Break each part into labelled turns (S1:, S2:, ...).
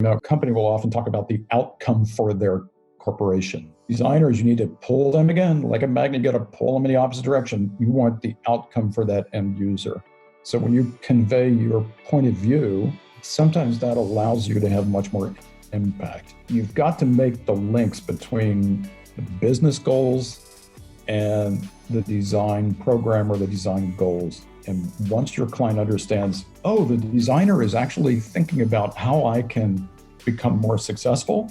S1: A company will often talk about the outcome for their corporation. Designers, you need to pull them again, like a magnet, you got to pull them in the opposite direction. You want the outcome for that end user. So when you convey your point of view, sometimes that allows you to have much more impact. You've got to make the links between the business goals and the design program or the design goals. And once your client understands, oh, the designer is actually thinking about how I can become more successful,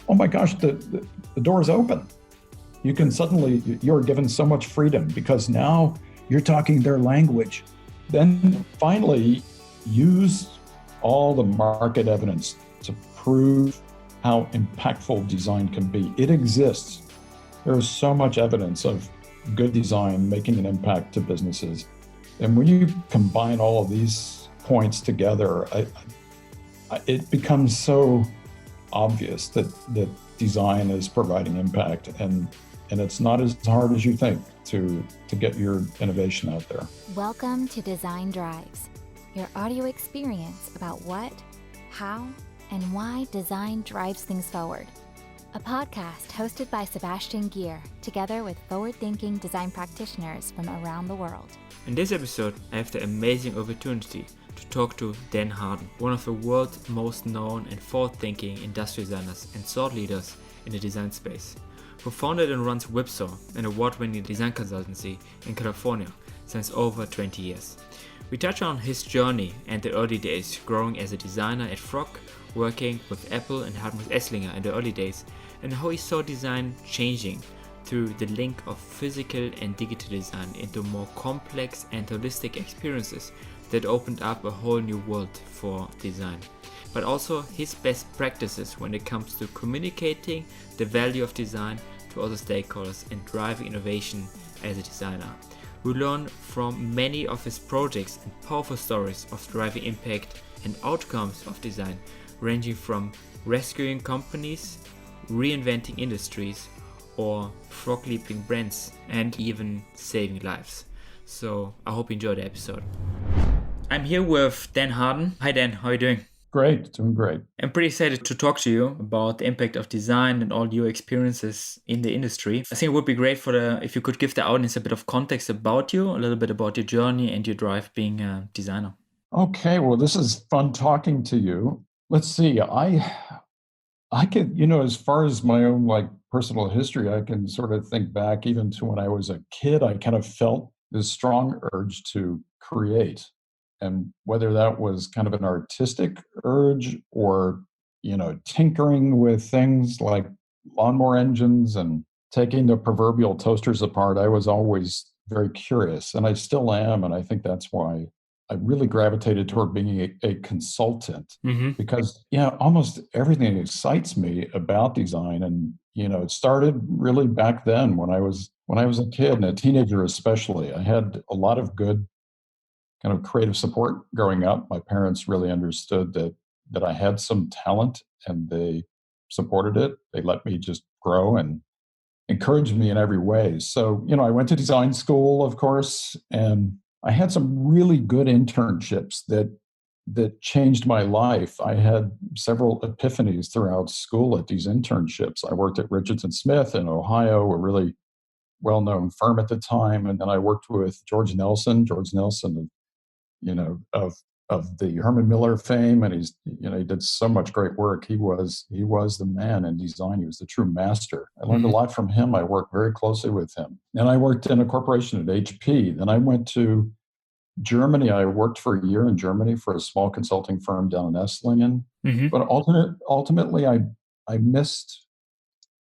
S1: oh my gosh, the door is open. You can suddenly, you're given so much freedom because now you're talking their language. Then finally, use all the market evidence to prove how impactful design can be. It exists. There is so much evidence of good design making an impact to businesses. And when you combine all of these points together, it becomes so obvious that design is providing impact, and it's not as hard as you think to get your innovation out there.
S2: Welcome to Design Drives, your audio experience about what, how, and why design drives things forward. A podcast hosted by Sebastian Gier, together with forward-thinking design practitioners from around the world.
S3: In this episode, I have the amazing opportunity to talk to Dan Harden, one of the world's most known and forward-thinking industrial designers and thought leaders in the design space, who founded and runs Whipsaw, an award-winning design consultancy in California since over 20 years. We touch on his journey and the early days growing as a designer at Frog, working with Apple and Hartmut Esslinger in the early days, and how he saw design changing through the link of physical and digital design into more complex and holistic experiences that opened up a whole new world for design. But also his best practices when it comes to communicating the value of design to other stakeholders and driving innovation as a designer. We learn from many of his projects and powerful stories of driving impact and outcomes of design, ranging from rescuing companies, reinventing industries, or frog leaping brands, and even saving lives. So I hope you enjoyed the episode. I'm here with Dan Harden. Hi Dan, how are you doing?
S1: Great, doing great.
S3: I'm pretty excited to talk to you about the impact of design and all your experiences in the industry. I think it would be great if you could give the audience a bit of context about you, a little bit about your journey and your drive being a designer.
S1: Okay, well, this is fun talking to you. Let's see, I can, as far as my own personal history, I can sort of think back even to when I was a kid. I kind of felt this strong urge to create. And whether that was kind of an artistic urge or, tinkering with things like lawnmower engines and taking the proverbial toasters apart, I was always very curious, and I still am. And I think that's why I really gravitated toward being a consultant, because, almost everything excites me about design. And, it started really back then when I was a kid and a teenager, especially. I had a lot of good kind of creative support growing up. My parents really understood that I had some talent, and they supported it. They let me just grow and encouraged me in every way. So, I went to design school, of course, and I had some really good internships that changed my life. I had several epiphanies throughout school at these internships. I worked at Richardson Smith in Ohio, a really well-known firm at the time. And then I worked with George Nelson, of the Herman Miller fame. And he did so much great work. He was the man in design. He was the true master. I learned a lot from him. I worked very closely with him. And I worked in a corporation at HP. Then I went to Germany. I worked for a year in Germany for a small consulting firm down in Esslingen. But ultimately, I missed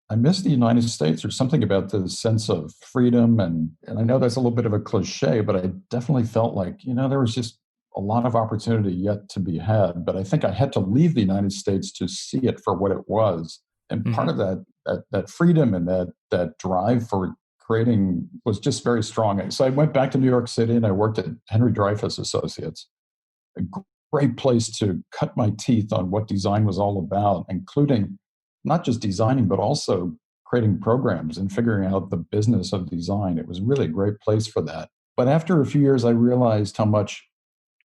S1: the United States. There's something about the sense of freedom. And I know that's a little bit of a cliche, but I definitely felt like, there was just a lot of opportunity yet to be had. But I think I had to leave the United States to see it for what it was. And part of that freedom and that drive for creating was just very strong. So I went back to New York City and I worked at Henry Dreyfuss Associates, a great place to cut my teeth on what design was all about, including not just designing, but also creating programs and figuring out the business of design. It was really a great place for that. But after a few years, I realized how much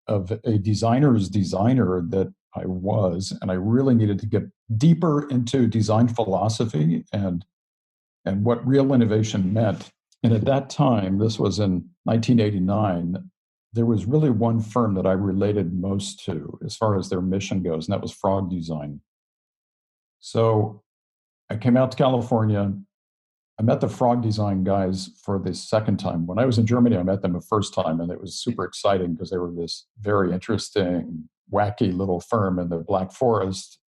S1: of a designer's designer that I was, and I really needed to get deeper into design philosophy and what real innovation meant. And at that time, this was in 1989, there was really one firm that I related most to as far as their mission goes, and that was Frog Design. So I came out to California. I met the Frog Design guys for the second time. When I was in Germany, I met them the first time, and it was super exciting because they were this very interesting, wacky little firm in the Black Forest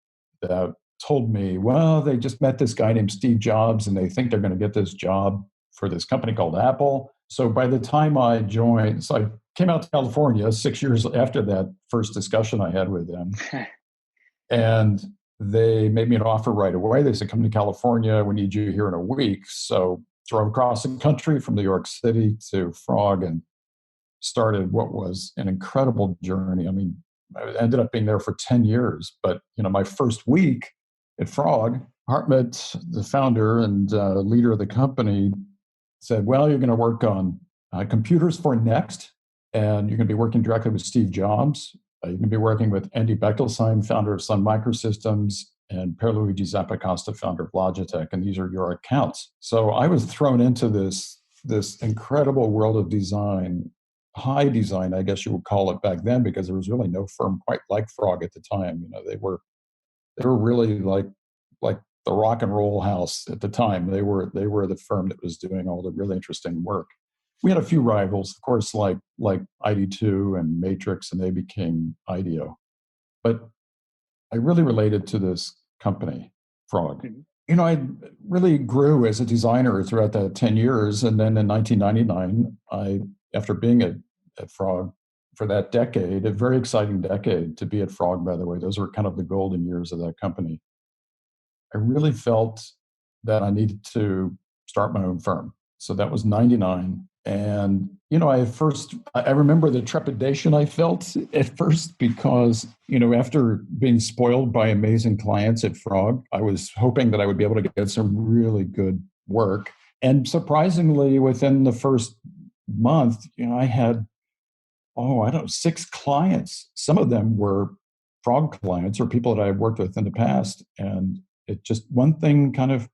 S1: that told me, well, they just met this guy named Steve Jobs, and they think they're going to get this job for this company called Apple. So by the time I joined, so I came out to California 6 years after that first discussion I had with them. And they made me an offer right away. They said, come to California. We need you here in a week. So drove across the country from New York City to Frog and started what was an incredible journey. I mean, I ended up being there for 10 years. But, my first week at Frog, Hartmut, the founder and leader of the company, said, well, you're going to work on computers for Next, and you're going to be working directly with Steve Jobs. You're going to be working with Andy Bechtolsheim, founder of Sun Microsystems, and Pierluigi Zappacosta, founder of Logitech, and these are your accounts. So I was thrown into this incredible world of design, high design, I guess you would call it back then, because there was really no firm quite like Frog at the time. They were really like the rock and roll house at the time. They were the firm that was doing all the really interesting work. We had a few rivals, of course, like ID2 and Matrix, and they became IDEO. But I really related to this company, Frog. Mm-hmm. I really grew as a designer throughout that 10 years. And then in 1999, after being at Frog for that decade, a very exciting decade to be at Frog, by the way, those were kind of the golden years of that company. I really felt that I needed to start my own firm. So that was 99. And, I remember the trepidation I felt at first because, after being spoiled by amazing clients at Frog, I was hoping that I would be able to get some really good work. And surprisingly, within the first month, I had, 6 clients. Some of them were Frog clients or people that I had worked with in the past. And it just, one thing kind of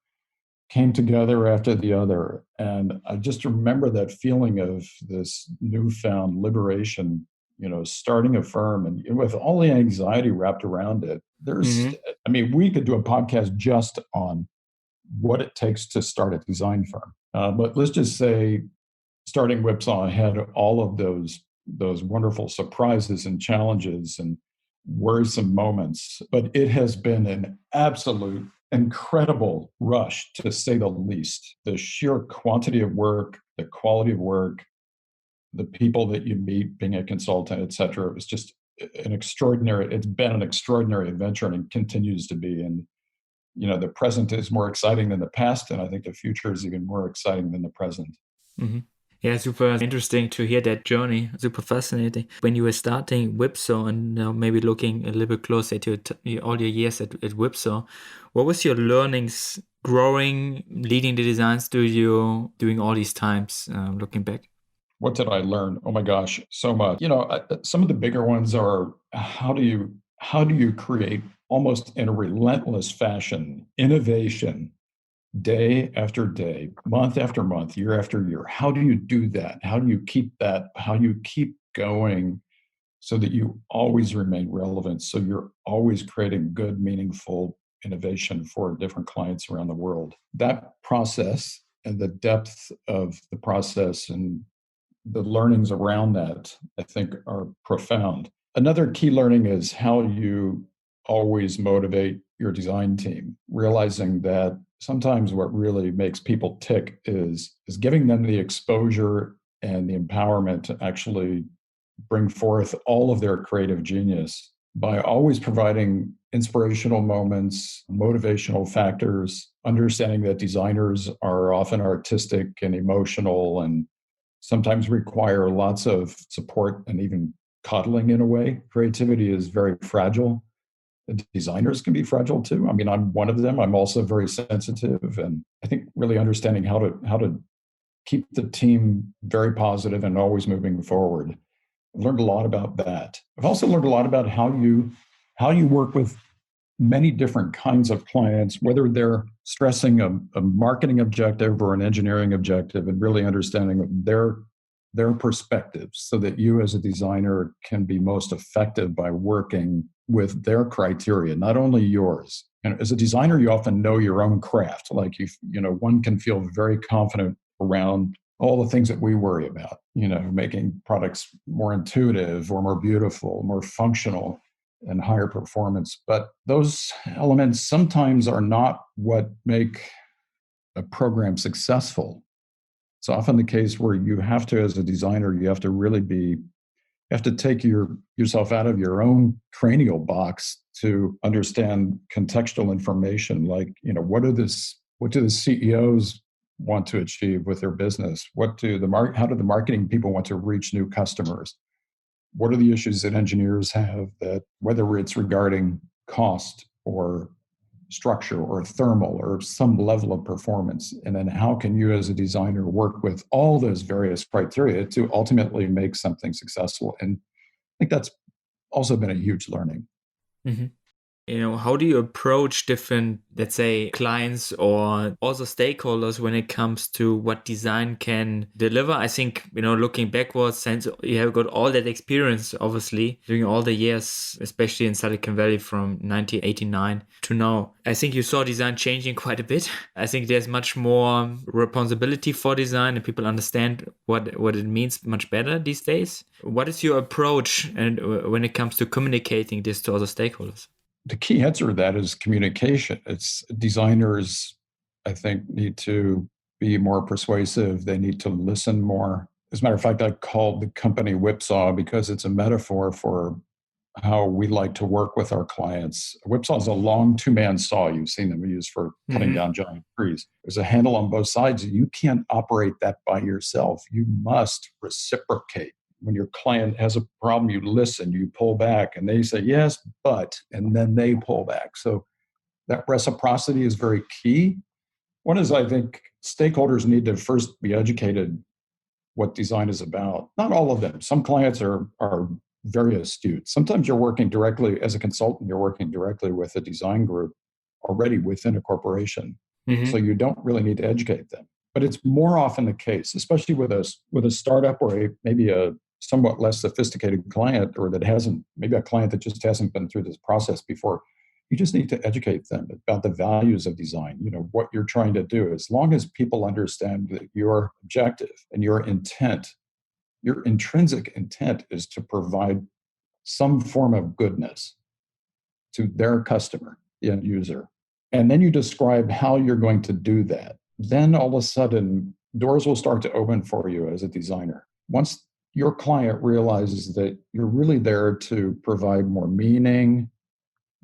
S1: came together after the other. And I just remember that feeling of this newfound liberation, starting a firm and with all the anxiety wrapped around it. We could do a podcast just on what it takes to start a design firm. But let's just say starting Whipsaw had all of those wonderful surprises and challenges and worrisome moments. But it has been an absolute incredible rush, to say the least. The sheer quantity of work, the quality of work, the people that you meet being a consultant, et cetera. It was just it's been an extraordinary adventure, and it continues to be. And, the present is more exciting than the past, and I think the future is even more exciting than the present.
S3: Mm-hmm. Yeah, super interesting to hear that journey. Super fascinating. When you were starting Whipsaw and maybe looking a little bit closer to all your years at Whipsaw, what was your learnings growing, leading the design studio, doing all these times, looking back?
S1: What did I learn? Oh my gosh, so much. Some of the bigger ones are how do you create almost in a relentless fashion innovation day after day, month after month, year after year? How do you do that? How do you keep that? How do you keep going so that you always remain relevant? So you're always creating good, meaningful innovation for different clients around the world. That process and the depth of the process and the learnings around that, I think, are profound. Another key learning is how you always motivate your design team, realizing that sometimes what really makes people tick is giving them the exposure and the empowerment to actually bring forth all of their creative genius by always providing inspirational moments, motivational factors, understanding that designers are often artistic and emotional and sometimes require lots of support and even coddling in a way. Creativity is very fragile. Designers can be fragile too. I'm one of them. I'm also very sensitive, and I think really understanding how to keep the team very positive and always moving forward. I've learned a lot about that. I've also learned a lot about how how you work with many different kinds of clients, whether they're stressing a marketing objective or an engineering objective, and really understanding their perspectives so that you as a designer can be most effective by working with their criteria, not only yours. And as a designer, you often know your own craft. Like one can feel very confident around all the things that we worry about, making products more intuitive or more beautiful, more functional and higher performance. But those elements sometimes are not what make a program successful. It's often the case where you have to, as a designer, you have to take yourself out of your own cranial box to understand contextual information. Like, what do the CEOs want to achieve with their business? How do the marketing people want to reach new customers? What are the issues that engineers have, that whether it's regarding cost or structure or thermal or some level of performance? And then how can you as a designer work with all those various criteria to ultimately make something successful? And I think that's also been a huge learning.
S3: Mm-hmm. How do you approach different, let's say, clients or also stakeholders when it comes to what design can deliver? I think, looking backwards, since you have got all that experience, obviously, during all the years, especially in Silicon Valley from 1989 to now, I think you saw design changing quite a bit. I think there's much more responsibility for design and people understand what it means much better these days. What is your approach and when it comes to communicating this to other stakeholders?
S1: The key answer to that is communication. It's designers, I think, need to be more persuasive. They need to listen more. As a matter of fact, I called the company Whipsaw because it's a metaphor for how we like to work with our clients. Whipsaw is a long two-man saw. You've seen them used for cutting down giant trees. There's a handle on both sides. You can't operate that by yourself. You must reciprocate. When your client has a problem, you listen, you pull back, and they say, yes, but, and then they pull back. So that reciprocity is very key. One is, I think, stakeholders need to first be educated what design is about. Not all of them. Some clients are very astute. Sometimes you're working directly, as a consultant, you're working directly with a design group already within a corporation. Mm-hmm. So you don't really need to educate them. But it's more often the case, especially with a startup or maybe a somewhat less sophisticated client, or maybe a client that just hasn't been through this process before. You just need to educate them about the values of design, what you're trying to do. As long as people understand that your objective and your intent, your intrinsic intent is to provide some form of goodness to their customer, the end user. And then you describe how you're going to do that. Then all of a sudden, doors will start to open for you as a designer. Once your client realizes that you're really there to provide more meaning,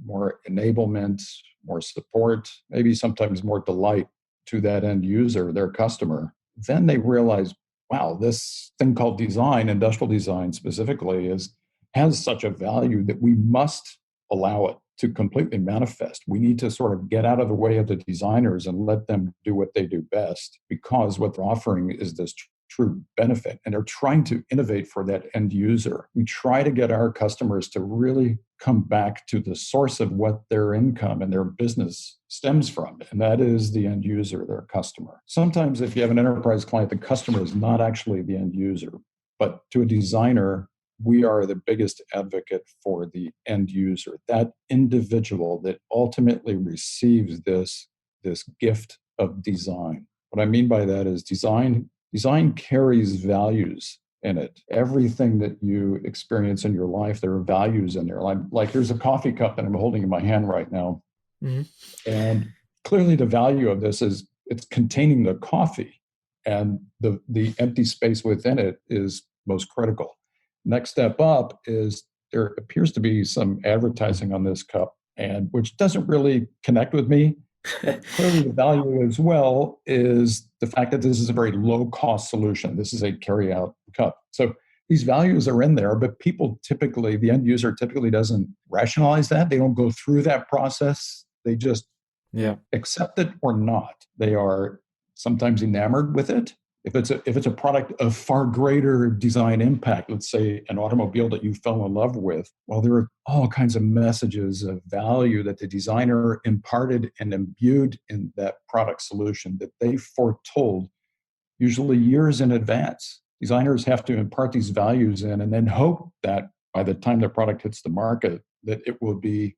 S1: more enablement, more support, maybe sometimes more delight to that end user, their customer, then they realize, wow, this thing called design, industrial design specifically, has such a value that we must allow it to completely manifest. We need to sort of get out of the way of the designers and let them do what they do best, because what they're offering is this true benefit, and they're trying to innovate for that end user. We try to get our customers to really come back to the source of what their income and their business stems from, and that is the end user, their customer. Sometimes if you have an enterprise client, the customer is not actually the end user, but to a designer, we are the biggest advocate for the end user, that individual that ultimately receives this gift of design. What I mean by that is design carries values in it. Everything that you experience in your life, there are values in there. Like there's a coffee cup that I'm holding in my hand right now. Mm-hmm. And clearly the value of this is it's containing the coffee, and the empty space within it is most critical. Next step up is there appears to be some advertising on this cup, and which doesn't really connect with me. But clearly the value as well is the fact that this is a very low-cost solution. This is a carry-out cup. So these values are in there, but the end user typically doesn't rationalize that. They don't go through that process. They just accept it or not. They are sometimes enamored with it, If it's a product of far greater design impact, let's say an automobile that you fell in love with, well, there are all kinds of messages of value that the designer imparted and imbued in that product solution that they foretold, usually years in advance. Designers have to impart these values in and then hope that by the time the product hits the market, that it will be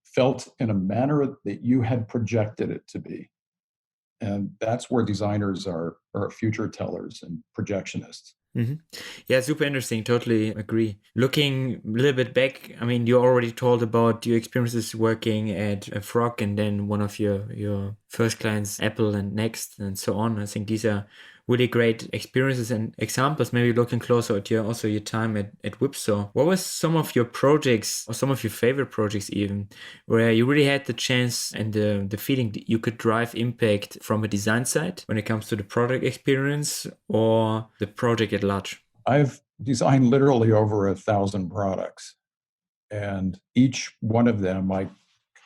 S1: felt in a manner that you had projected it to be. And that's where designers are future tellers and projectionists.
S3: hmm Yeah, super interesting. Totally agree. Looking a little bit back, I mean, you already told about your experiences working at a Frog and then one of your first clients, Apple and Next and so on. I think these are really great experiences and examples. Maybe looking closer at your time at Whipsaw. What was some of your projects or some of your favorite projects even where you really had the chance and the feeling that you could drive impact from a design side when it comes to the product experience or the project at large?
S1: I've designed literally over 1,000 products, and each one of them I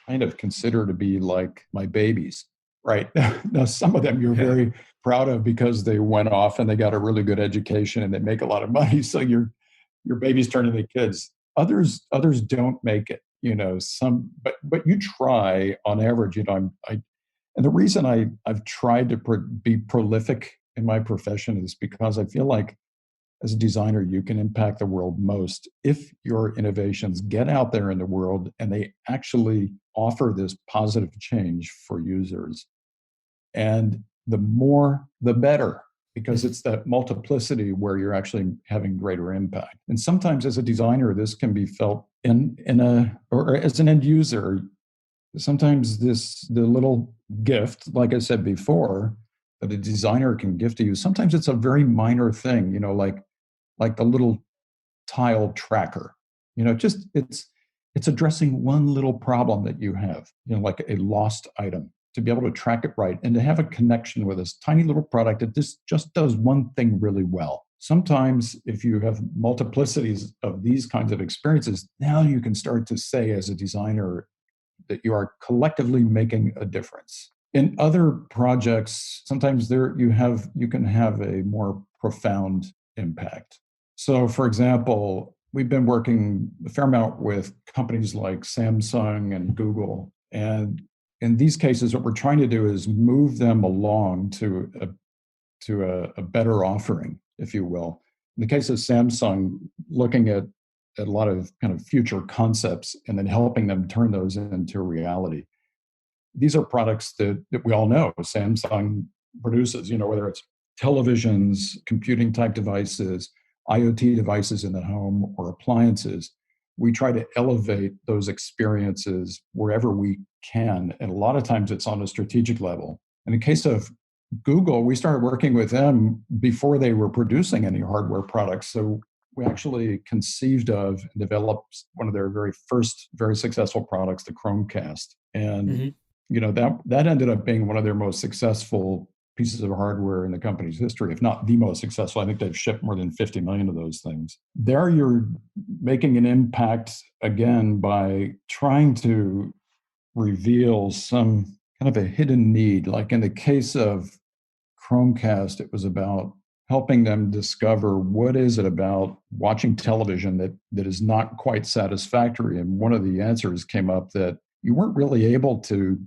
S1: kind of consider to be like my babies, right? Now, some of them you're
S3: Yeah.
S1: very proud of because they went off and they got a really good education and they make a lot of money. So your babies turn into kids. Others don't make it, but you try on average, and the reason I've tried to be prolific in my profession is because I feel like as a designer, you can impact the world most if your innovations get out there in the world and they actually offer this positive change for users. And the more, the better, because it's that multiplicity where you're actually having greater impact. And sometimes as a designer, this can be felt or as an end user, sometimes the little gift, like I said before, that a designer can give to you, sometimes it's a very minor thing, like the little tile tracker. Just it's addressing one little problem that you have, like a lost item, to be able to track it right and to have a connection with this tiny little product that just does one thing really well. Sometimes if you have multiplicities of these kinds of experiences, now you can start to say as a designer that you are collectively making a difference. In other projects, sometimes you can have a more profound impact. So, for example, we've been working a fair amount with companies like Samsung and Google. And in these cases, what we're trying to do is move them along to a better offering, if you will. In the case of Samsung, looking at a lot of kind of future concepts and then helping them turn those into reality. These are products that we all know Samsung produces, whether it's televisions, computing type devices, IoT devices in the home, or appliances. We try to elevate those experiences wherever we can. And a lot of times it's on a strategic level. In the case of Google, we started working with them before they were producing any hardware products. So we actually conceived of and developed one of their very first very successful products, the Chromecast. And that ended up being one of their most successful pieces of hardware in the company's history, if not the most successful. I think they've shipped more than 50 million of those things. There you're making an impact, again, by trying to reveal some kind of a hidden need. Like in the case of Chromecast, it was about helping them discover what is it about watching television that is not quite satisfactory. And one of the answers came up that you weren't really able to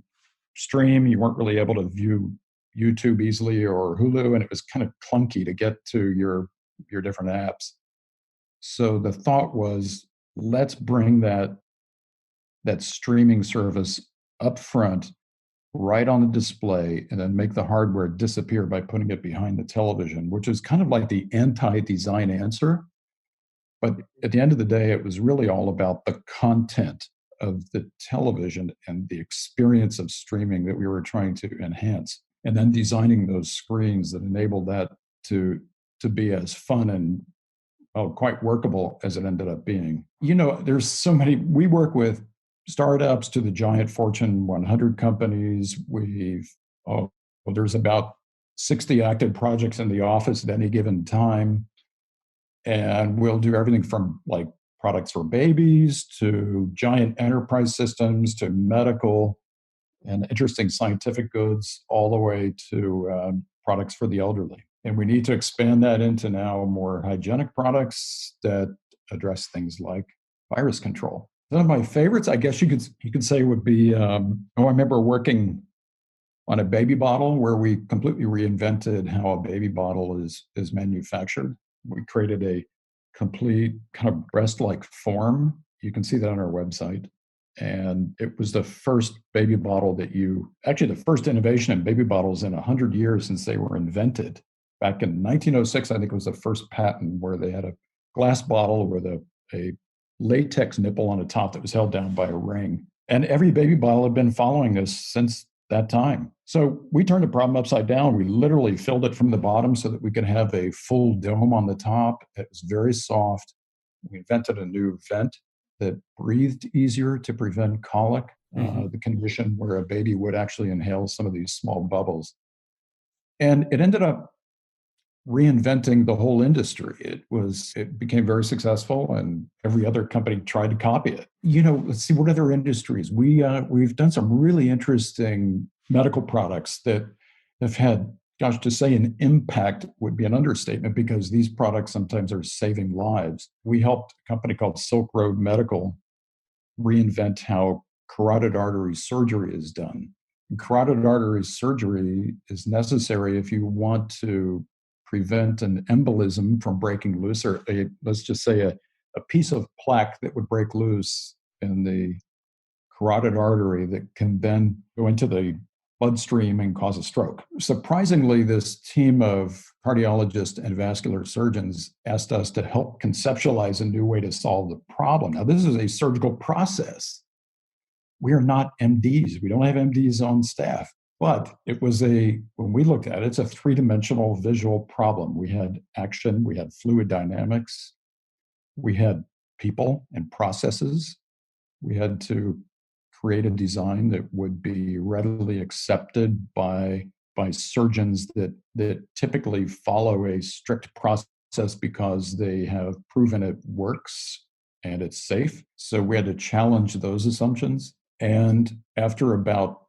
S1: stream, you weren't really able to view YouTube easily or Hulu, and it was kind of clunky to get to your different apps. So the thought was, let's bring that streaming service up front, right on the display, and then make the hardware disappear by putting it behind the television, which is kind of like the anti-design answer. But at the end of the day, it was really all about the content of the television and the experience of streaming that we were trying to enhance, and then designing those screens that enabled that to be as fun and quite workable as it ended up being. There's so many. We work with startups to the giant Fortune 100 companies. There's about 60 active projects in the office at any given time. And we'll do everything from like products for babies to giant enterprise systems to medical and interesting scientific goods, all the way to products for the elderly. And we need to expand that into now more hygienic products that address things like virus control. One of my favorites, I guess you could say, would be. I remember working on a baby bottle where we completely reinvented how a baby bottle is manufactured. We created a complete kind of breast-like form. You can see that on our website. And it was the first baby bottle actually the first innovation in baby bottles in 100 years since they were invented. Back in 1906, I think it was the first patent where they had a glass bottle with a latex nipple on the top that was held down by a ring. And every baby bottle had been following this since that time. So we turned the problem upside down. We literally filled it from the bottom so that we could have a full dome on the top. It was very soft. We invented a new vent that breathed easier to prevent colic, the condition where a baby would actually inhale some of these small bubbles. And it ended up reinventing the whole industry. It became very successful, and every other company tried to copy it. Let's see, what other industries? We've done some really interesting medical products that have had, gosh, to say an impact would be an understatement, because these products sometimes are saving lives. We helped a company called Silk Road Medical reinvent how carotid artery surgery is done. And carotid artery surgery is necessary if you want to prevent an embolism from breaking loose, or let's just say a piece of plaque that would break loose in the carotid artery that can then go into the bloodstream and cause a stroke. Surprisingly, this team of cardiologists and vascular surgeons asked us to help conceptualize a new way to solve the problem. Now, this is a surgical process. We are not MDs. We don't have MDs on staff. But when we looked at it, it's a three-dimensional visual problem. We had action, we had fluid dynamics, we had people and processes. We had to create a design that would be readily accepted by surgeons that typically follow a strict process because they have proven it works and it's safe. So we had to challenge those assumptions. And after about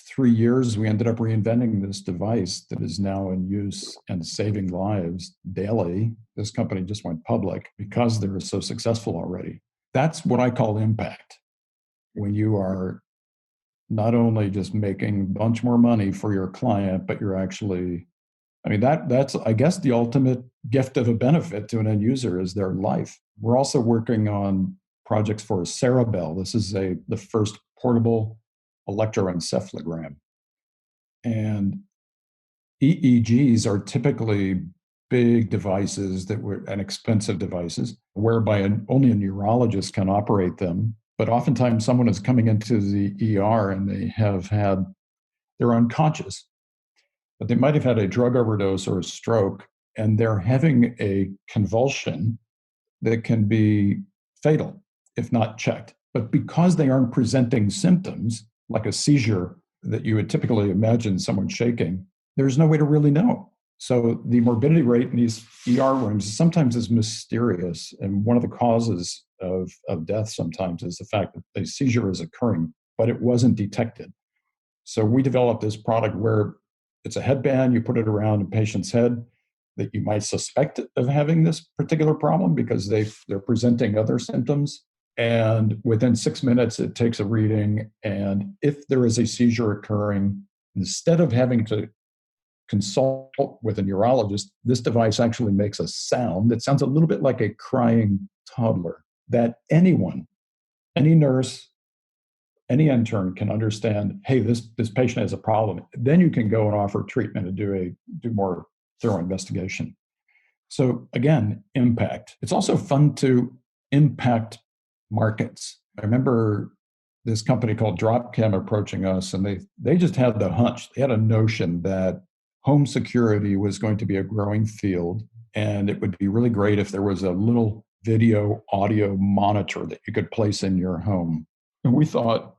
S1: 3 years, we ended up reinventing this device that is now in use and saving lives daily. This company just went public because they were so successful already. That's what I call impact. When you are not only just making a bunch more money for your client, but you're actually, that's, I guess, the ultimate gift of a benefit to an end user is their life. We're also working on projects for Cerebell. This is the first portable electroencephalogram. And EEGs are typically big devices and expensive devices, whereby only a neurologist can operate them. But oftentimes someone is coming into the ER and they're unconscious, but they might have had a drug overdose or a stroke, and they're having a convulsion that can be fatal if not checked. But because they aren't presenting symptoms like a seizure that you would typically imagine someone shaking, there's no way to really know. So the morbidity rate in these ER rooms sometimes is mysterious. And one of the causes of death sometimes is the fact that a seizure is occurring, but it wasn't detected. So we developed this product where it's a headband, you put it around a patient's head that you might suspect of having this particular problem because they're presenting other symptoms. And within 6 minutes, it takes a reading. And if there is a seizure occurring, instead of having to consult with a neurologist, this device actually makes a sound that sounds a little bit like a crying toddler that anyone, any nurse, any intern can understand, hey, this patient has a problem. Then you can go and offer treatment and do more thorough investigation. So again, impact. It's also fun to impact markets. I remember this company called Dropcam approaching us, and they just had the hunch. They had a notion that home security was going to be a growing field, and it would be really great if there was a little video audio monitor that you could place in your home. And we thought,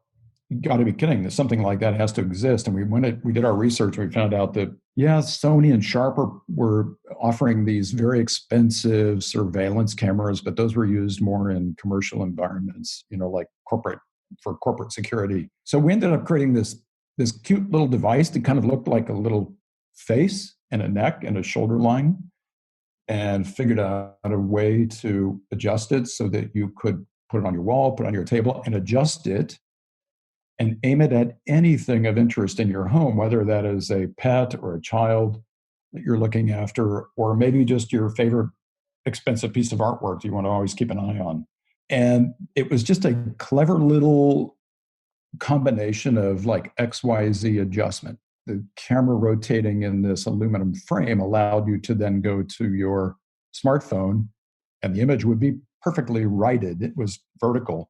S1: you got to be kidding, that something like that has to exist. And we did our research, and we found out that, yeah, Sony and Sharp were offering these very expensive surveillance cameras, but those were used more in commercial environments, like for corporate security. So we ended up creating this cute little device that kind of looked like a little face and a neck and a shoulder line, and figured out a way to adjust it so that you could put it on your wall, put it on your table, and adjust it and aim it at anything of interest in your home, whether that is a pet or a child that you're looking after, or maybe just your favorite expensive piece of artwork you want to always keep an eye on. And it was just a clever little combination of like XYZ adjustment. The camera rotating in this aluminum frame allowed you to then go to your smartphone and the image would be perfectly righted. It was vertical.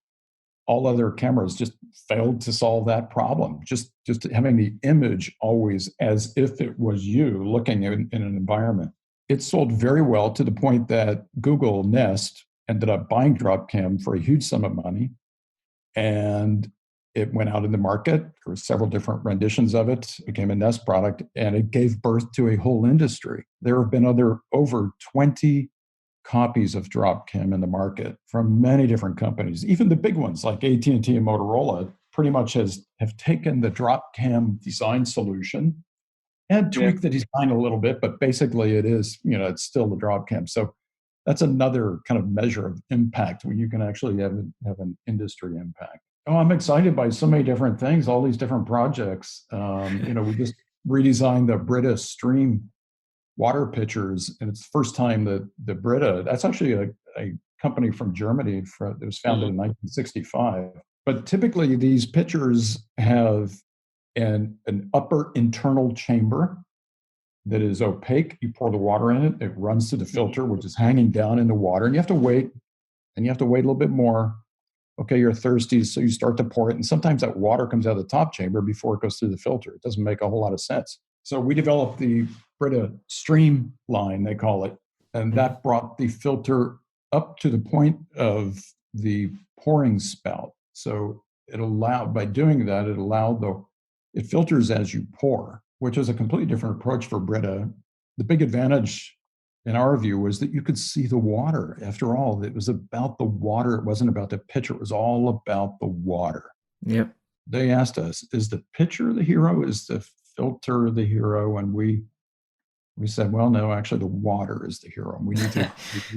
S1: All other cameras just failed to solve that problem. Just having the image always as if it was you looking in an environment. It sold very well to the point that Google Nest ended up buying Dropcam for a huge sum of money. And it went out in the market. There were several different renditions of it. It became a Nest product, and it gave birth to a whole industry. There have been over 20 copies of Dropcam in the market from many different companies. Even the big ones like AT&T and Motorola pretty much have taken the Dropcam design solution and tweaked the design a little bit, but basically it is, it's still the Dropcam. So that's another kind of measure of impact when you can actually have an industry impact. Oh, I'm excited by so many different things, all these different projects. We just redesigned the Brita Stream water pitchers, and it's the first time that the Brita, that's actually a company from Germany that was founded in 1965. But typically these pitchers have an upper internal chamber that is opaque. You pour the water in it, it runs to the filter, which is hanging down in the water, and you have to wait a little bit more. Okay, you're thirsty, so you start to pour it, and sometimes that water comes out of the top chamber before it goes through the filter. It doesn't make a whole lot of sense. So we developed the Brita Stream line, they call it, and that brought the filter up to the point of the pouring spout. So by doing that, it filters as you pour, which is a completely different approach for Brita. The big advantage in our view was that you could see the water. After all, it was about the water. It wasn't about the pitcher. It was all about the water.
S3: Yep.
S1: They asked us, is the pitcher the hero? Is the filter the hero? And we said, well, no, actually the water is the hero. And we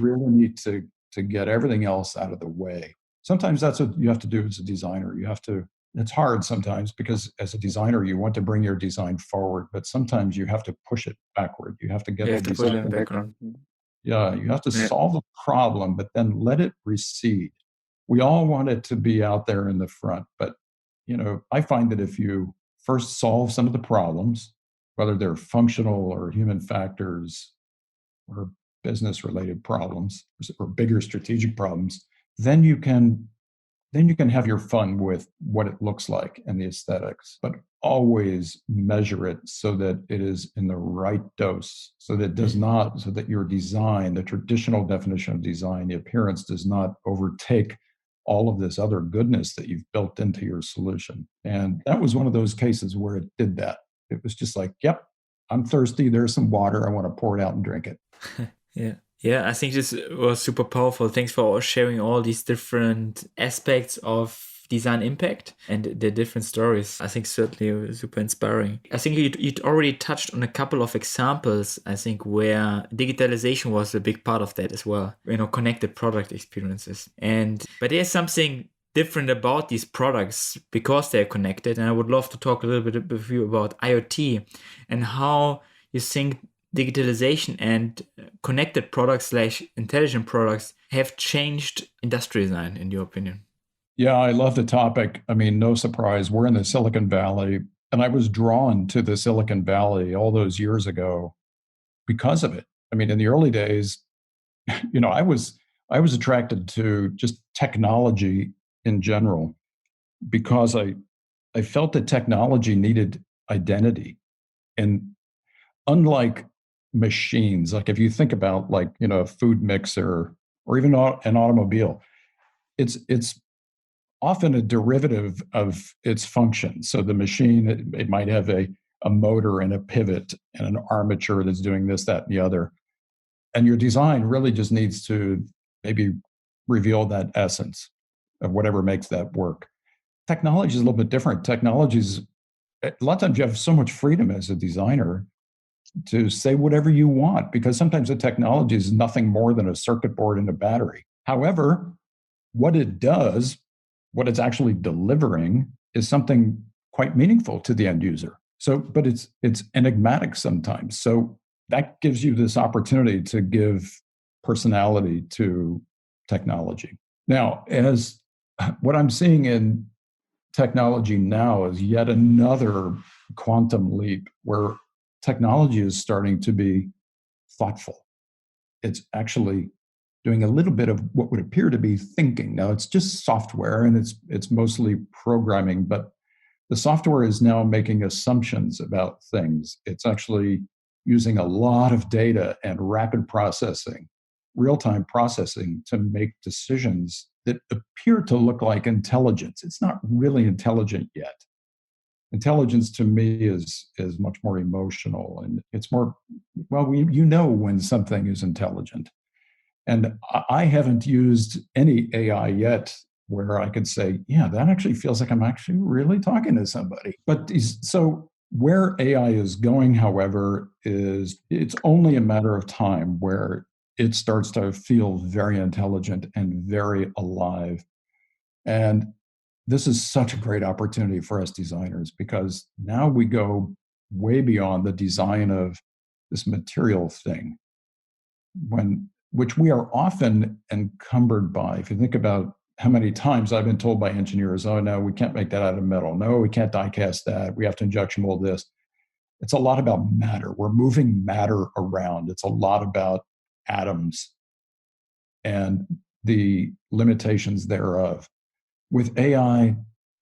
S1: really need to get everything else out of the way. Sometimes that's what you have to do as a designer. It's hard sometimes because as a designer, you want to bring your design forward, but sometimes you have to push it backward. You have to get the design background. Yeah, you have to solve the problem, but then let it recede. We all want it to be out there in the front, but I find that if you first solve some of the problems, whether they're functional or human factors or business-related problems or bigger strategic problems, then you can have your fun with what it looks like and the aesthetics, but always measure it so that it is in the right dose, so that your design, the traditional definition of design, the appearance does not overtake all of this other goodness that you've built into your solution. And that was one of those cases where it did that. It was just like, yep, I'm thirsty. There's some water. I want to pour it out and drink it.
S3: Yeah. Yeah, I think this was super powerful. Thanks for sharing all these different aspects of design impact and the different stories. I think certainly super inspiring. I think you'd already touched on a couple of examples, I think, where digitalization was a big part of that as well. Connected product experiences. But there's something different about these products because they're connected. And I would love to talk a little bit with you about IoT and how you think digitalization and connected products / intelligent products have changed industrial design, in your opinion?
S1: Yeah, I love the topic. I mean, no surprise. We're in the Silicon Valley, and I was drawn to the Silicon Valley all those years ago because of it. I mean, in the early days, I was attracted to just technology in general because I felt that technology needed identity. And unlike machines, like if you think about a food mixer or even an automobile, it's often a derivative of its function. So the machine, it might have a motor and a pivot and an armature that's doing this, that, and the other. And your design really just needs to maybe reveal that essence of whatever makes that work. Technology is a little bit different. A lot of times you have so much freedom as a designer to say whatever you want, because sometimes the technology is nothing more than a circuit board and a battery. However, what it does, what it's actually delivering, is something quite meaningful to the end user. So, but it's enigmatic sometimes. So that gives you this opportunity to give personality to technology. Now, as what I'm seeing in technology now is yet another quantum leap where technology is starting to be thoughtful. It's actually doing a little bit of what would appear to be thinking. Now it's just software and it's mostly programming, but the software is now making assumptions about things. It's actually using a lot of data and rapid processing, real-time processing to make decisions that appear to look like intelligence. It's not really intelligent yet. Intelligence to me is much more emotional, and it's more, well, you know when something is intelligent. And I haven't used any AI yet where I could say, yeah, that actually feels like I'm actually really talking to somebody. But so where AI is going, however, is it's only a matter of time where it starts to feel very intelligent and very alive. And this is such a great opportunity for us designers, because now we go way beyond the design of this material thing, which we are often encumbered by. If you think about how many times I've been told by engineers, oh, no, we can't make that out of metal. No, we can't die cast that. We have to injection mold this. It's a lot about matter. We're moving matter around. It's a lot about atoms and the limitations thereof. With AI,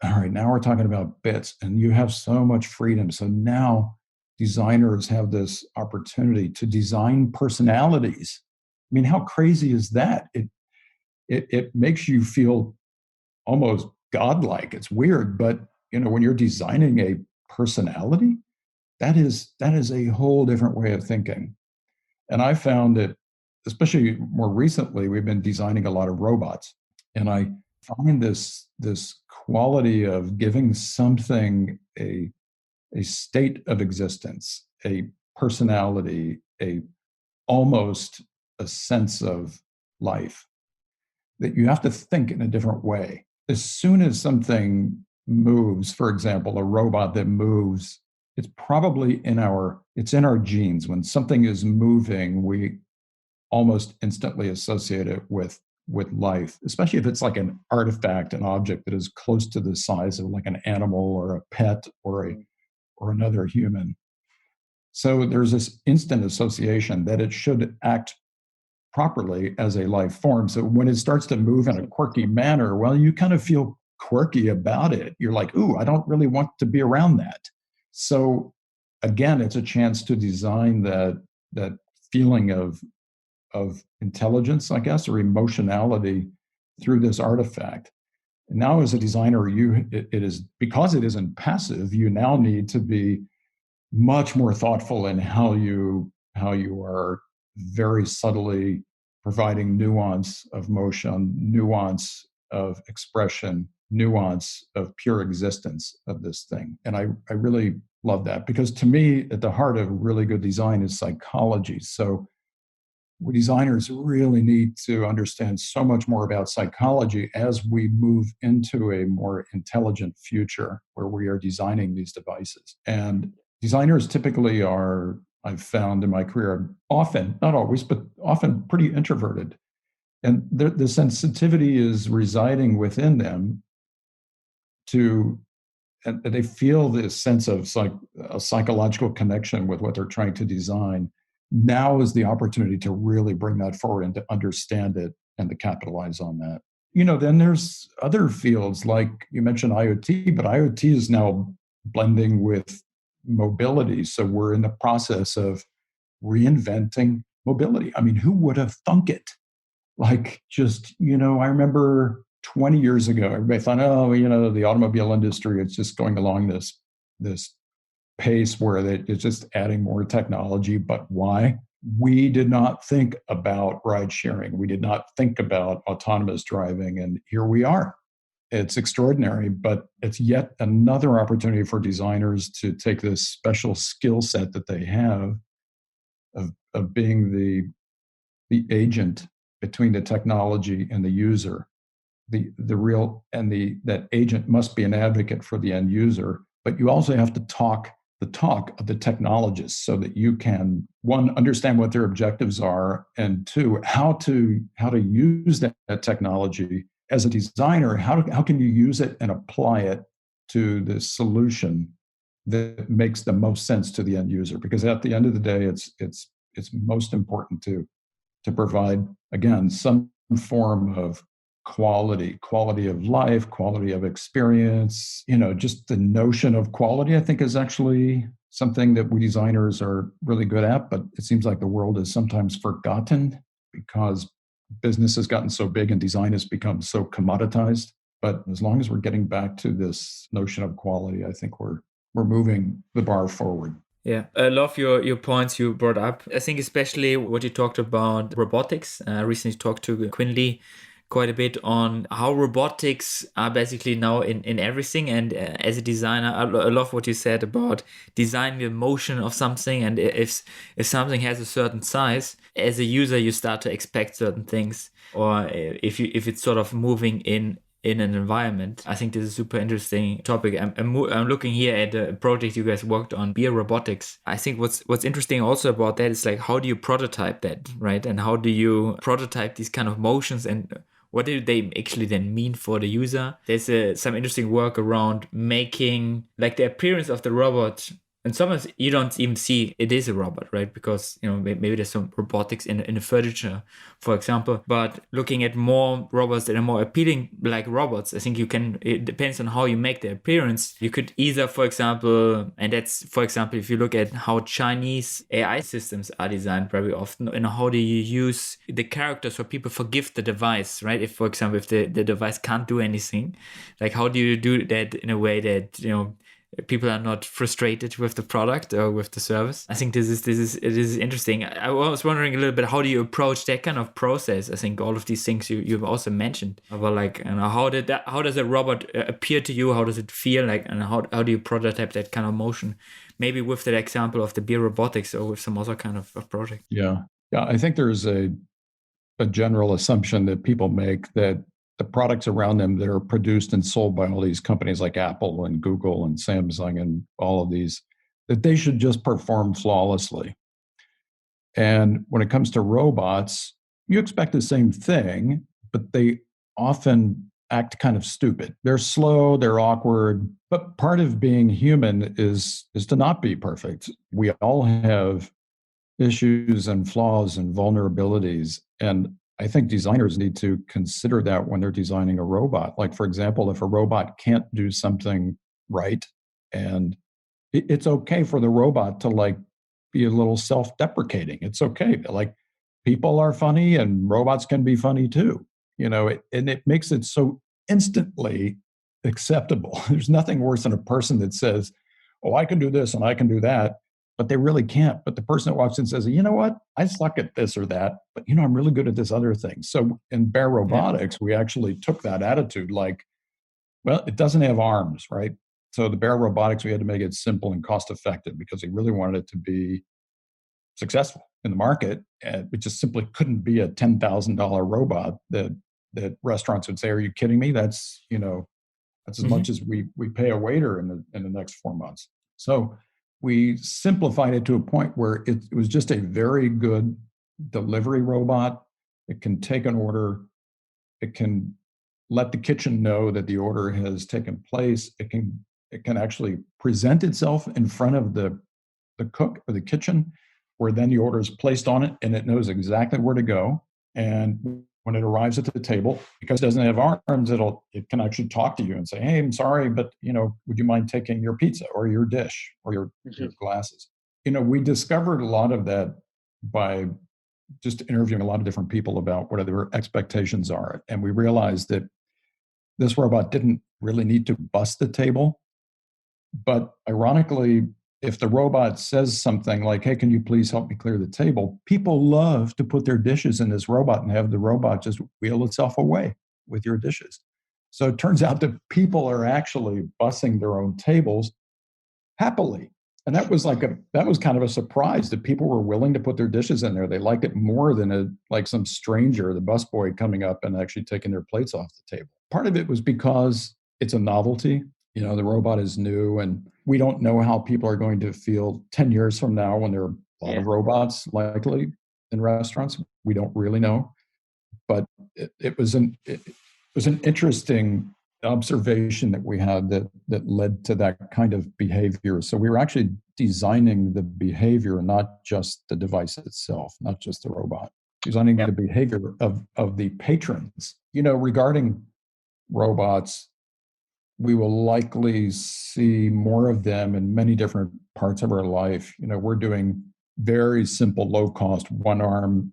S1: all right, now we're talking about bits, and you have so much freedom. So now designers have this opportunity to design personalities. I mean, how crazy is that? It makes you feel almost godlike. It's weird, but when you're designing a personality, that is a whole different way of thinking. And I found that, especially more recently, we've been designing a lot of robots, and I find this quality of giving something a state of existence, a personality, almost a sense of life, that you have to think in a different way. As soon as something moves, for example, a robot that moves, it's probably in our genes. When something is moving, we almost instantly associate it with life, especially if it's like an artifact, an object that is close to the size of like an animal or a pet or another human. So there's this instant association that it should act properly as a life form. So when it starts to move in a quirky manner, well, you kind of feel quirky about it. You're like, ooh, I don't really want to be around that. So again, it's a chance to design that feeling of intelligence, I guess, or emotionality through this artifact. And now as a designer, it is, because it isn't passive, you now need to be much more thoughtful in how you are very subtly providing nuance of motion, nuance of expression, nuance of pure existence of this thing. And I really love that, because to me, at the heart of really good design is psychology. So we designers really need to understand so much more about psychology as we move into a more intelligent future where we are designing these devices. And designers typically are, I've found in my career, often, not always, but often pretty introverted. And the sensitivity is residing within them and they feel this sense of a psychological connection with what they're trying to design. Now is the opportunity to really bring that forward and to understand it and to capitalize on that. Then there's other fields, like you mentioned IoT, but IoT is now blending with mobility. So we're in the process of reinventing mobility. I mean, who would have thunk it? I remember 20 years ago, everybody thought, the automobile industry, it's just going along this pace where it's just adding more technology. But why? We did not think about ride sharing. We did not think about autonomous driving. And here we are. It's extraordinary, but it's yet another opportunity for designers to take this special skill set that they have of being the agent between the technology and the user. The real and that agent must be an advocate for the end user, but you also have to talk the talk of the technologists so that you can, one, understand what their objectives are, and two, how to use that technology as a designer. How can you use it and apply it to the solution that makes the most sense to the end user? Because at the end of the day, it's most important to provide, again, some form of quality of life, quality of experience. Just the notion of quality, I think, is actually something that we designers are really good at, but it seems like the world is sometimes forgotten because business has gotten so big and design has become so commoditized. But as long as we're getting back to this notion of quality, I think we're moving the bar forward.
S3: Yeah, I love your points you brought up. I think especially what you talked about robotics. I recently talked to Quinley quite a bit on how robotics are basically now in everything. And as a designer, I love what you said about designing the motion of something. And if something has a certain size, as a user, you start to expect certain things. Or if it's sort of moving in an environment. I think this is a super interesting topic. I'm looking here at a project you guys worked on, beer robotics. I think what's interesting also about that is like, how do you prototype that, right? And how do you prototype these kind of motions, and what do they actually then mean for the user? There's some interesting work around making like the appearance of the robot. And sometimes you don't even see it is a robot, right? Because, maybe there's some robotics in the furniture, for example. But looking at more robots that are more appealing like robots, I think it depends on how you make the appearance. You could either, for example, if you look at how Chinese AI systems are designed very often, and how do you use the characters so people forgive the device, right? If, for example, if the device can't do anything, like how do you do that in a way that, people are not frustrated with the product or with the service? I think it is interesting. I was wondering a little bit, how do you approach that kind of process? I think all of these things you've also mentioned about, like, how does a robot appear to you? How does it feel like, and how do you prototype that kind of motion? Maybe with that example of the beer robotics, or with some other kind of project.
S1: Yeah. I think there's a general assumption that people make that the products around them that are produced and sold by all these companies like Apple and Google and Samsung and all of these, that they should just perform flawlessly. And when it comes to robots, you expect the same thing, but they often act kind of stupid. They're slow, they're awkward, but part of being human is to not be perfect. We all have issues and flaws and vulnerabilities. And I think designers need to consider that when they're designing a robot. Like, for example, if a robot can't do something right, and it's okay for the robot to like be a little self-deprecating. It's okay. Like, people are funny and robots can be funny too. And it makes it so instantly acceptable. There's nothing worse than a person that says, "Oh, I can do this and I can do that," but they really can't. But the person that walks in says, "You know what? I suck at this or that, but I'm really good at this other thing." So in Bear Robotics, we actually took that attitude, like, well, it doesn't have arms, right? So the Bear Robotics, we had to make it simple and cost effective because we really wanted it to be successful in the market. And it just simply couldn't be a $10,000 robot that restaurants would say, "Are you kidding me? That's as much as we pay a waiter in the next 4 months." So we simplified it to a point where it was just a very good delivery robot. It can take an order. It can let the kitchen know that the order has taken place. It can actually present itself in front of the cook or the kitchen, where then the order is placed on it and it knows exactly where to go. And when it arrives at the table, because it doesn't have arms, it can actually talk to you and say, "Hey, I'm sorry, but would you mind taking your pizza or your dish or your glasses?" We discovered a lot of that by just interviewing a lot of different people about what their expectations are. And we realized that this robot didn't really need to bust the table. But ironically, if the robot says something like, "Hey, can you please help me clear the table?" people love to put their dishes in this robot and have the robot just wheel itself away with your dishes. So it turns out that people are actually bussing their own tables happily. And that was kind of a surprise that people were willing to put their dishes in there. They liked it more than like some stranger, the busboy coming up and actually taking their plates off the table. Part of it was because it's a novelty. The robot is new, and we don't know how people are going to feel 10 years from now when there are a lot of robots likely in restaurants. We don't really know. But it was an interesting observation that we had that led to that kind of behavior. So we were actually designing the behavior, not just the device itself, not just the robot, designing the behavior of the patrons. Regarding robots, we will likely see more of them in many different parts of our life. We're doing very simple, low-cost, one-arm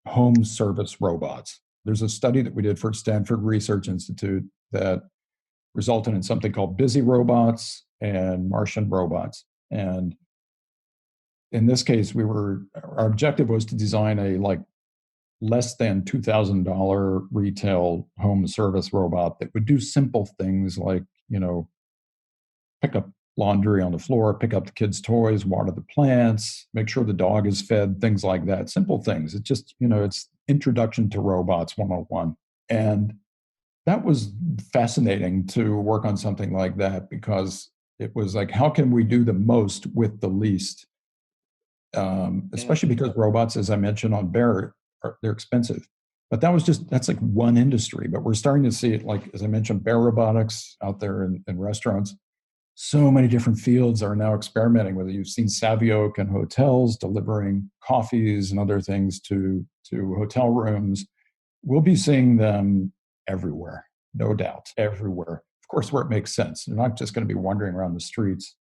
S1: home service robots. There's a study that we did for Stanford Research Institute that resulted in something called busy robots and Martian robots. And in this case, our objective was to design a less than $2,000 retail home service robot that would do simple things like, pick up laundry on the floor, pick up the kids' toys, water the plants, make sure the dog is fed, things like that. Simple things. It's just, it's introduction to robots 101. And that was fascinating to work on something like that, because it was like, how can we do the most with the least? Especially because robots, as I mentioned on Bear, they're expensive. But that's like one industry. But we're starting to see it, like, as I mentioned, Bear Robotics out there in restaurants. So many different fields are now experimenting with it. You've seen Savioke and hotels delivering coffees and other things to hotel rooms. We'll be seeing them everywhere, no doubt, everywhere. Of course, where it makes sense. They're not just going to be wandering around the streets,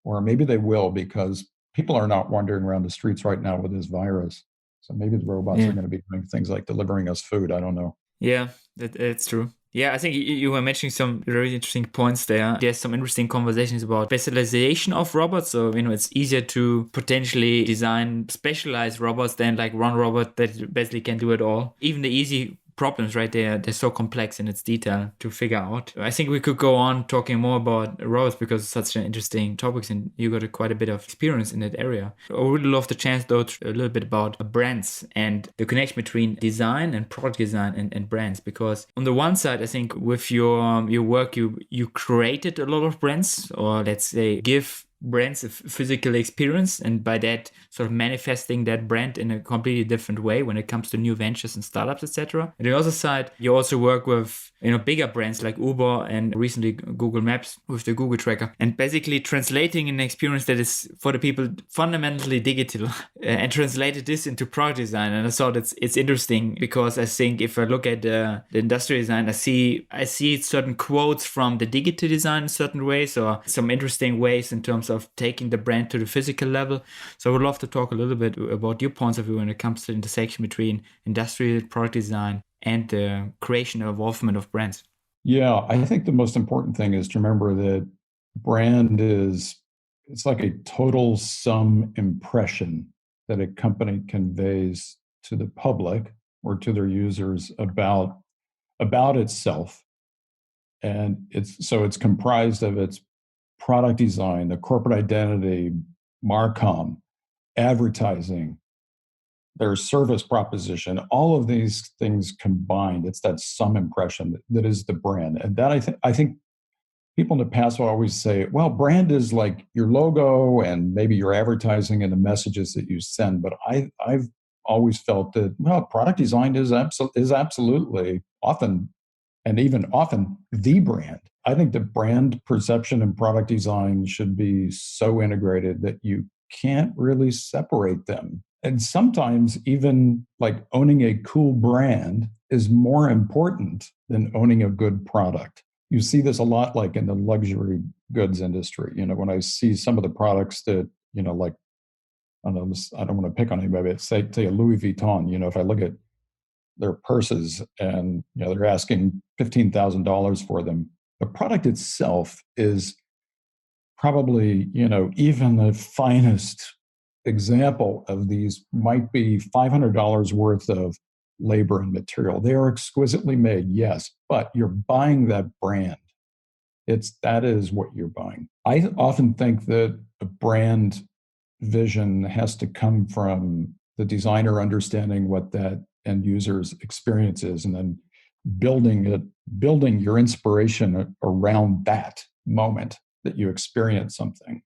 S1: or maybe they will, because people are not wandering around the streets right now with this virus. So maybe the robots are going to be doing things like delivering us food. I don't know.
S3: Yeah, that's true. Yeah, I think you were mentioning some very interesting points there. There's some interesting conversations about specialization of robots. So, it's easier to potentially design specialized robots than like one robot that basically can do it all. Even the easy problems, right? They're so complex in its detail to figure out. I think we could go on talking more about robots because it's such an interesting topic, and you got quite a bit of experience in that area. I would really love the chance though to a little bit about brands and the connection between design and product design and brands, because on the one side, I think with your work, you created a lot of brands, or let's say give brands a physical experience, and by that sort of manifesting that brand in a completely different way when it comes to new ventures and startups, etc. And on the other side, you also work with bigger brands like Uber and recently Google Maps with the Google Tracker, and basically translating an experience that is for the people fundamentally digital and translated this into product design. And I thought it's interesting because I think if I look at the industrial design, I see certain quotes from the digital design in certain ways, or some interesting ways in terms of taking the brand to the physical level. So I would love to talk a little bit about your points of view when it comes to the intersection between industrial product design and the creation and evolvement of brands.
S1: Yeah, I think the most important thing is to remember that brand it's like a total sum impression that a company conveys to the public or to their users about itself. And it's comprised of its product design, the corporate identity, Marcom, advertising, their service proposition, all of these things combined. It's that sum impression that is the brand. And that I think people in the past will always say, well, brand is like your logo and maybe your advertising and the messages that you send. But I've always felt that, well, product design is absolutely often, and even often, the brand. I think the brand perception and product design should be so integrated that you can't really separate them. And sometimes even like owning a cool brand is more important than owning a good product. You see this a lot like in the luxury goods industry. When I see some of the products that, like, I don't want to pick on anybody, but say a Louis Vuitton, if I look at their purses and they're asking $15,000 for them, the product itself is probably even the finest example of these might be $500 worth of labor and material. They are exquisitely made, yes, but you're buying that brand. That is what you're buying. I often think that a brand vision has to come from the designer understanding what that end user's experience is, and then building your inspiration around that moment that you experience something.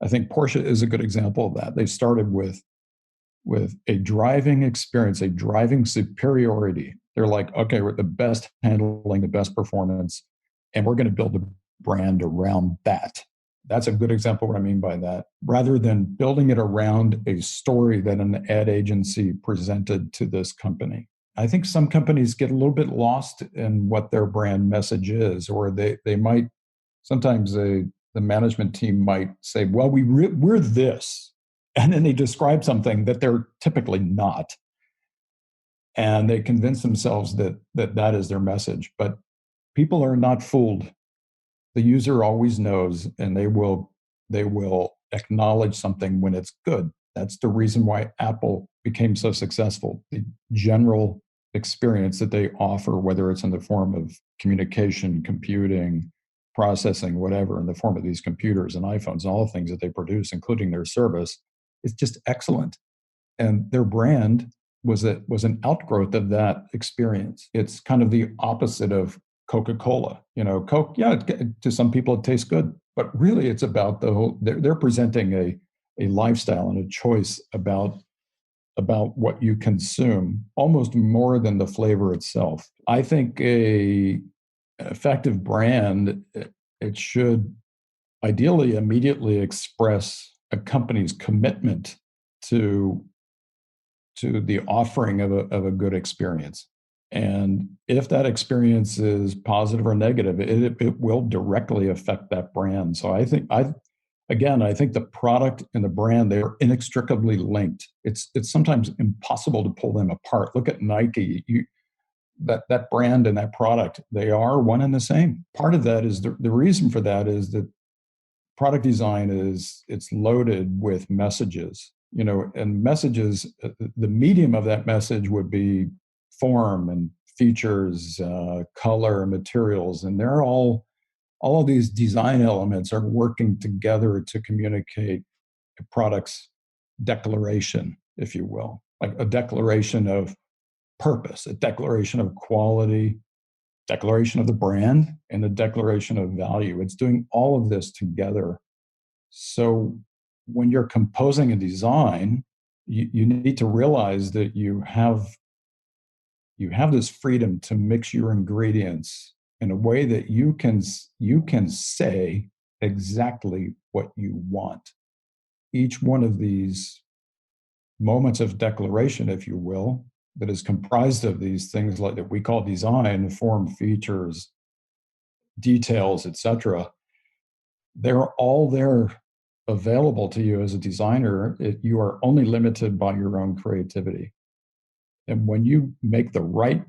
S1: I think Porsche is a good example of that. They started with a driving experience, a driving superiority. They're like, okay, we're the best handling, the best performance, and we're going to build a brand around that. That's a good example of what I mean by that. Rather than building it around a story that an ad agency presented to this company. I think some companies get a little bit lost in what their brand message is, or they might, sometimes the management team might say, well, we're this. And then they describe something that they're typically not. And they convince themselves that is their message. But people are not fooled. The user always knows, and they will acknowledge something when it's good. That's the reason why Apple became so successful. The general experience that they offer, whether it's in the form of communication, computing, processing, whatever, in the form of these computers and iPhones and all the things that they produce, including their service, is just excellent. And their brand was an outgrowth of that experience. It's kind of the opposite of Coca-Cola. Coke, yeah, to some people it tastes good, but really it's about the whole, they're presenting a lifestyle and a choice about what you consume, almost more than the flavor itself. I think a effective brand, it should ideally immediately express a company's commitment to the offering of a good experience. And if that experience is positive or negative, it will directly affect that brand. So I think the product and the brand, they are inextricably linked. It's sometimes impossible to pull them apart. Look at Nike. That brand and that product, they are one and the same. Part of that is the reason for that is that product design it's loaded with messages, and messages, the medium of that message would be form and features, color, materials, and they're all of these design elements are working together to communicate a product's declaration, if you will, like a declaration of purpose, a declaration of quality, declaration of the brand, and a declaration of value. It's doing all of this together. So when you're composing a design, you need to realize that you have this freedom to mix your ingredients in a way that you can say exactly what you want. Each one of these moments of declaration, if you will, that is comprised of these things like that we call design, form, features, details, etc. They're all there available to you as a designer. You are only limited by your own creativity. And when you make the right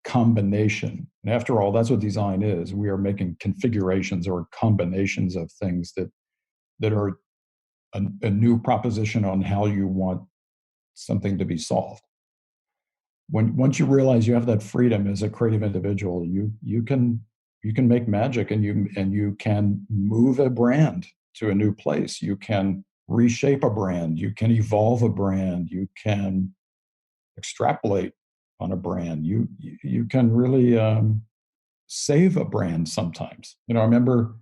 S1: combination, and after all, that's what design is. We are making configurations or combinations of things that are a new proposition on how you want something to be solved. Once you realize you have that freedom as a creative individual, you can make magic, and you can move a brand to a new place. You can reshape a brand. You can evolve a brand. You can extrapolate on a brand. You can really save a brand sometimes. I remember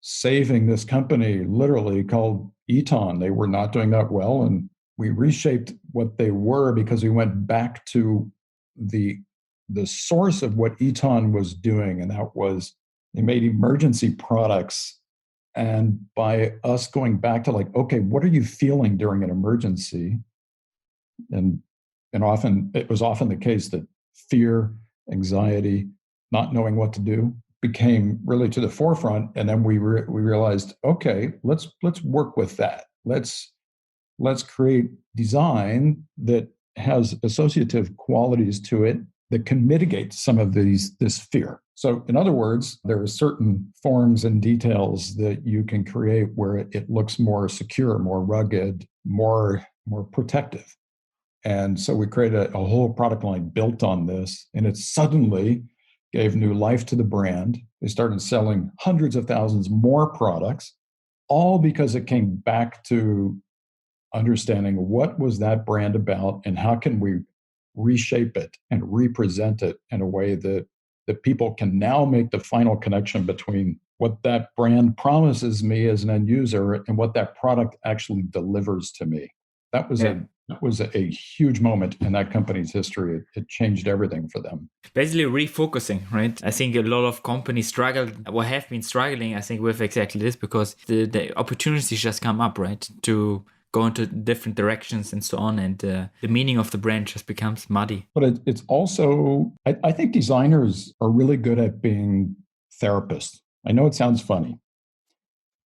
S1: saving this company literally called Eton. They were not doing that well, and we reshaped what they were because we went back to the source of what Eton was doing, and that was they made emergency products. And by us going back to like, okay, what are you feeling during an emergency? And often it was often the case that fear, anxiety, not knowing what to do became really to the forefront. And then we realized, okay, let's work with that. Let's create design that has associative qualities to it that can mitigate some of this fear. So in other words, there are certain forms and details that you can create where it looks more secure, more rugged, more protective. And so we created a whole product line built on this, and it suddenly gave new life to the brand. They started selling hundreds of thousands more products. all because it came back to understanding what was that brand about and how can we reshape it and represent it in a way that people can now make the final connection between what that brand promises me as an end user and what that product actually delivers to me. That was
S3: Yeah.
S1: a huge moment in that company's history. It changed everything for them.
S3: Basically refocusing, right? I think a lot of companies struggle or have been struggling, I think, with exactly this, because the opportunities just come up, right? To go into different directions and so on. And the meaning of the brand just becomes muddy.
S1: But it's also, I think designers are really good at being therapists. I know it sounds funny,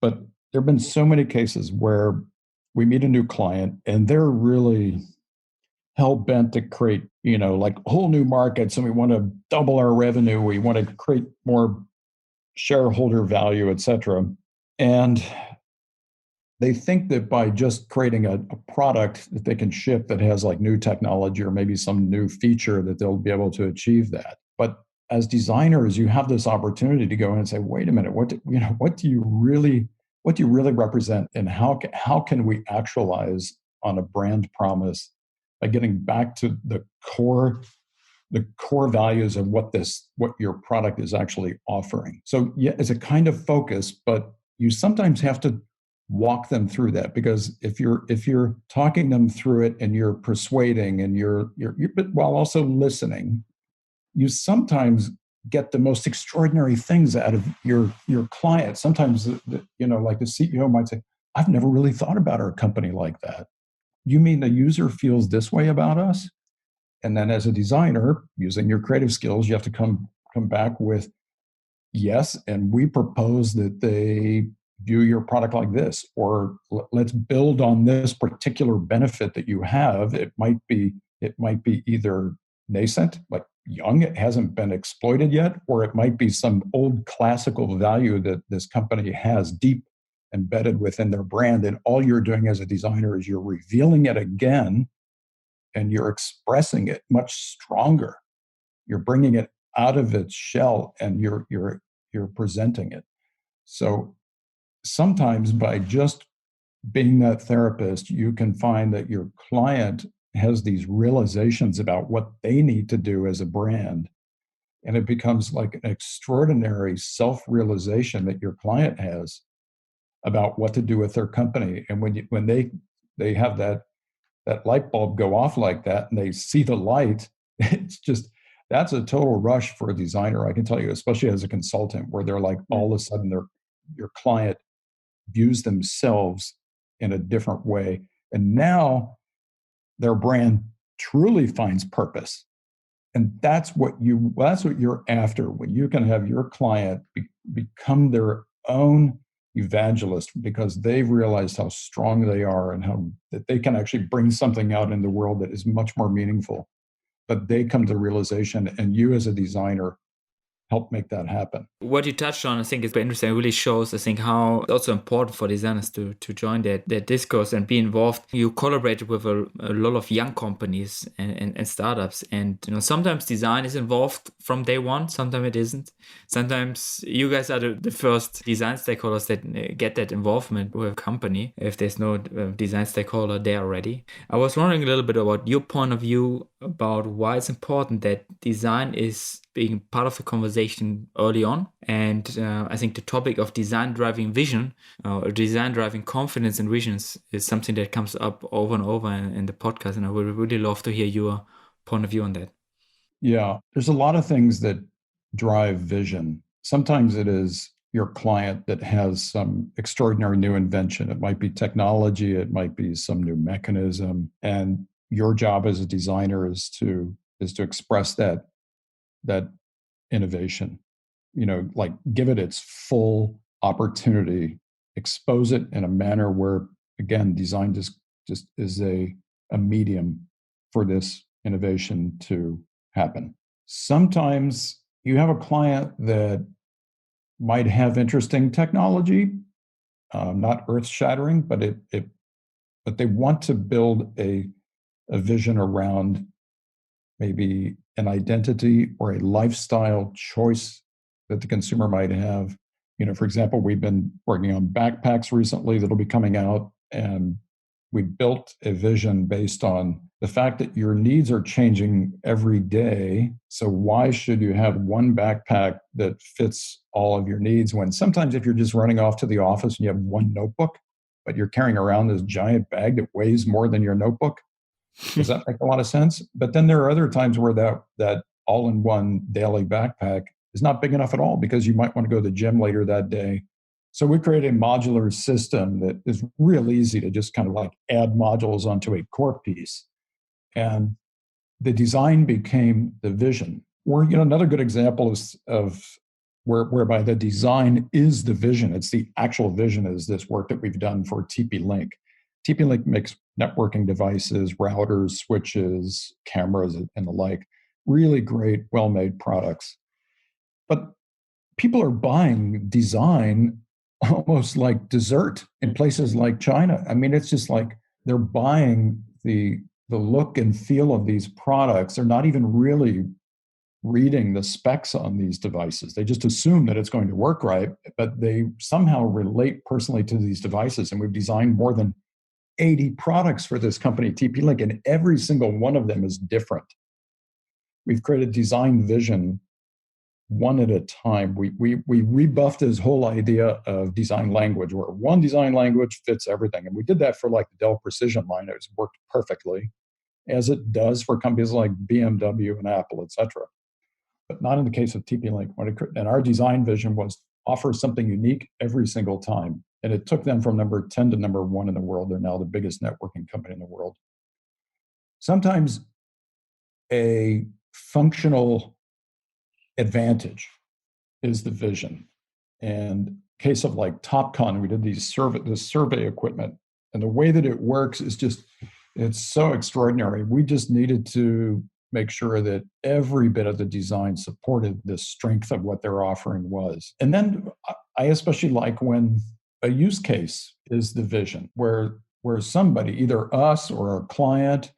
S1: but there have been so many cases where we meet a new client and they're really hell bent to create, like whole new markets, and we want to double our revenue. We want to create more shareholder value, et cetera. And they think that by just creating a product that they can ship that has like new technology or maybe some new feature that they'll be able to achieve that. But as designers, you have this opportunity to go in and say, wait a minute, what do you really represent, and how can we actualize on a brand promise by getting back to the core values of what your product is actually offering. So yeah, it's a kind of focus, but you sometimes have to walk them through that, because if you're talking them through it and you're persuading and you're but while also listening, you sometimes get the most extraordinary things out of your client. Sometimes like the CEO might say, I've never really thought about our company like that. You mean the user feels this way about us? And then as a designer, using your creative skills, you have to come back with, yes, and we propose that they view your product like this, or let's build on this particular benefit that you have. It might be either nascent, like young, it hasn't been exploited yet, or it might be some old classical value that this company has deep embedded within their brand. And all you're doing as a designer is you're revealing it again, and you're expressing it much stronger. You're bringing it out of its shell, and you're presenting it. So sometimes by just being that therapist, you can find that your client has these realizations about what they need to do as a brand. And it becomes like an extraordinary self-realization that your client has about what to do with their company. And when they have that light bulb go off like that and they see the light, that's a total rush for a designer, I can tell you, especially as a consultant, where they're like, all of a sudden your client views themselves in a different way. And now their brand truly finds purpose. And that's what you're after, when you can have your client become their own evangelist, because they've realized how strong they are and how that they can actually bring something out in the world that is much more meaningful. But they come to the realization, and you as a designer help make that happen.
S3: What you touched on, I think, is very interesting. It really shows, I think, how it's also important for designers to join that discourse and be involved. You collaborate with a lot of young companies and startups. And sometimes design is involved from day one, sometimes it isn't. Sometimes you guys are the first design stakeholders that get that involvement with a company, if there's no design stakeholder there already. I was wondering a little bit about your point of view about why it's important that design is being part of the conversation early on. And I think the topic of design driving vision or design driving confidence and visions is something that comes up over and over in the podcast. And I would really love to hear your point of view on that.
S1: Yeah, there's a lot of things that drive vision. Sometimes it is your client that has some extraordinary new invention. It might be technology, it might be some new mechanism. And your job as a designer is to express that innovation, like give it its full opportunity, expose it in a manner where, again, design just is a medium for this innovation to happen. Sometimes you have a client that might have interesting technology, not earth-shattering, but but they want to build a vision around maybe an identity or a lifestyle choice that the consumer might have. For example, we've been working on backpacks recently that'll be coming out, and we built a vision based on the fact that your needs are changing every day. So why should you have one backpack that fits all of your needs when sometimes if you're just running off to the office and you have one notebook, but you're carrying around this giant bag that weighs more than your notebook? Does that make a lot of sense? But then there are other times where that all-in-one daily backpack is not big enough at all because you might want to go to the gym later that day. So we created a modular system that is real easy to just kind of like add modules onto a core piece. And the design became the vision. Or, another good example is of whereby the design is the vision. It's the actual vision is this work that we've done for TP-Link. TP-Link makes networking devices, routers, switches, cameras, and the like. Really great, well-made products. But people are buying design almost like dessert in places like China. I mean, it's just like they're buying the look and feel of these products. They're not even really reading the specs on these devices. They just assume that it's going to work right, but they somehow relate personally to these devices. And we've designed more than 80 products for this company, TP-Link, and every single one of them is different. We've created design vision one at a time. We rebuffed this whole idea of design language, where one design language fits everything. And we did that for like the Dell Precision line. It's worked perfectly, as it does for companies like BMW and Apple, et cetera. But not in the case of TP-Link. And our design vision was offer something unique every single time. And it took them from number 10 to number 1 in the world. They're now the biggest networking company in the world. Sometimes a functional advantage is the vision. And case of like TopCon, we did this survey equipment, and the way that it works is it's so extraordinary. We just needed to make sure that every bit of the design supported the strength of what their offering was. And then I especially like when a use case is the vision, where somebody, either us or our client,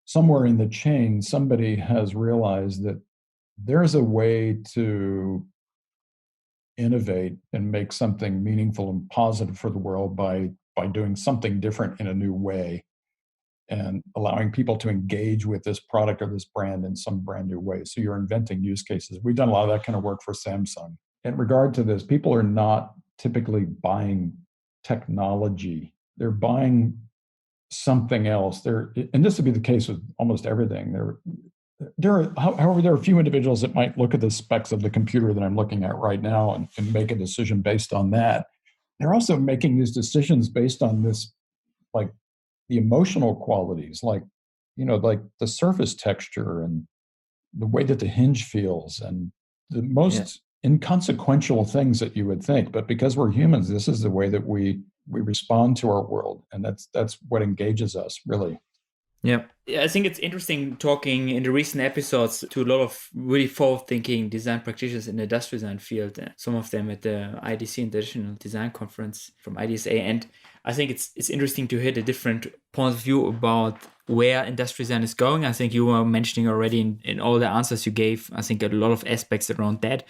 S1: somewhere in the chain, somebody has realized that there's a way to innovate and make something meaningful and positive for the world by doing something different in a new way and allowing people to engage with this product or this brand in some brand new way. So you're inventing use cases. We've done a lot of that kind of work for Samsung. In regard to this, people are not typically buying technology. They're buying something else. And this would be the case with almost everything. However, there are a few individuals that might look at the specs of the computer that I'm looking at right now and make a decision based on that. They're also making these decisions based on this, like the emotional qualities, like the surface texture and the way that the hinge feels and the most inconsequential things that you would think. But because we're humans, this is the way that we respond to our world. And that's what engages us, really.
S3: Yeah, I think it's interesting talking in the recent episodes to a lot of really forward-thinking design practitioners in the industrial design field, some of them at the IDC International Design Conference from IDSA. And I think it's interesting to hear the different points of view about where industrial design is going. I think you were mentioning already in all the answers you gave, I think a lot of aspects around that.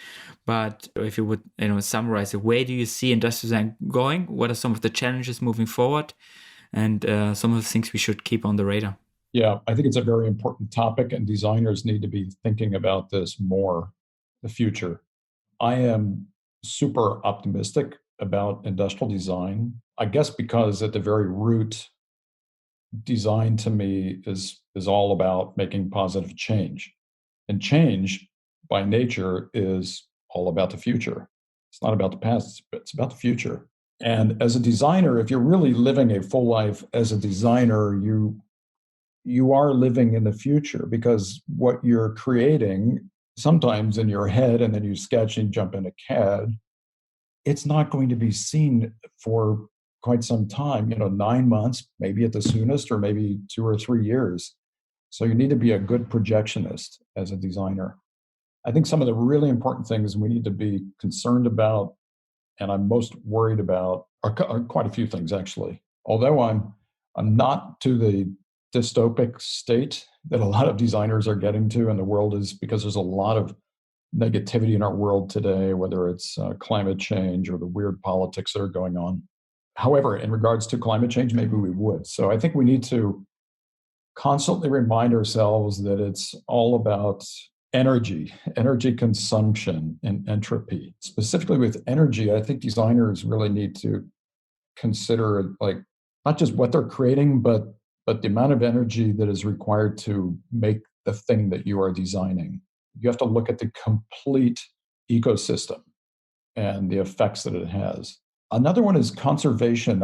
S3: But if you would summarize it, where do you see industrial design going? What are some of the challenges moving forward? And some of the things we should keep on the radar.
S1: Yeah, I think it's a very important topic, and designers need to be thinking about this more, the future. I am super optimistic about industrial design, I guess because at the very root, design to me is all about making positive change. And change by nature is all about the future. It's not about the past, it's about the future. And as a designer, if you're really living a full life as a designer, you are living in the future, because what you're creating sometimes in your head, and then you sketch and jump into CAD, it's not going to be seen for quite some time, 9 months, maybe at the soonest, or maybe 2 or 3 years. So you need to be a good projectionist as a designer. I think some of the really important things we need to be concerned about, and I'm most worried about, are quite a few things, actually. Although I'm not to the dystopic state that a lot of designers are getting to in the world, is because there's a lot of negativity in our world today, whether it's climate change or the weird politics that are going on. However, in regards to climate change, maybe we would. So I think we need to constantly remind ourselves that it's all about energy consumption, and entropy. Specifically with energy, I think designers really need to consider like not just what they're creating, but the amount of energy that is required to make the thing that you are designing. You have to look at the complete ecosystem and the effects that it has. Another one is conservation.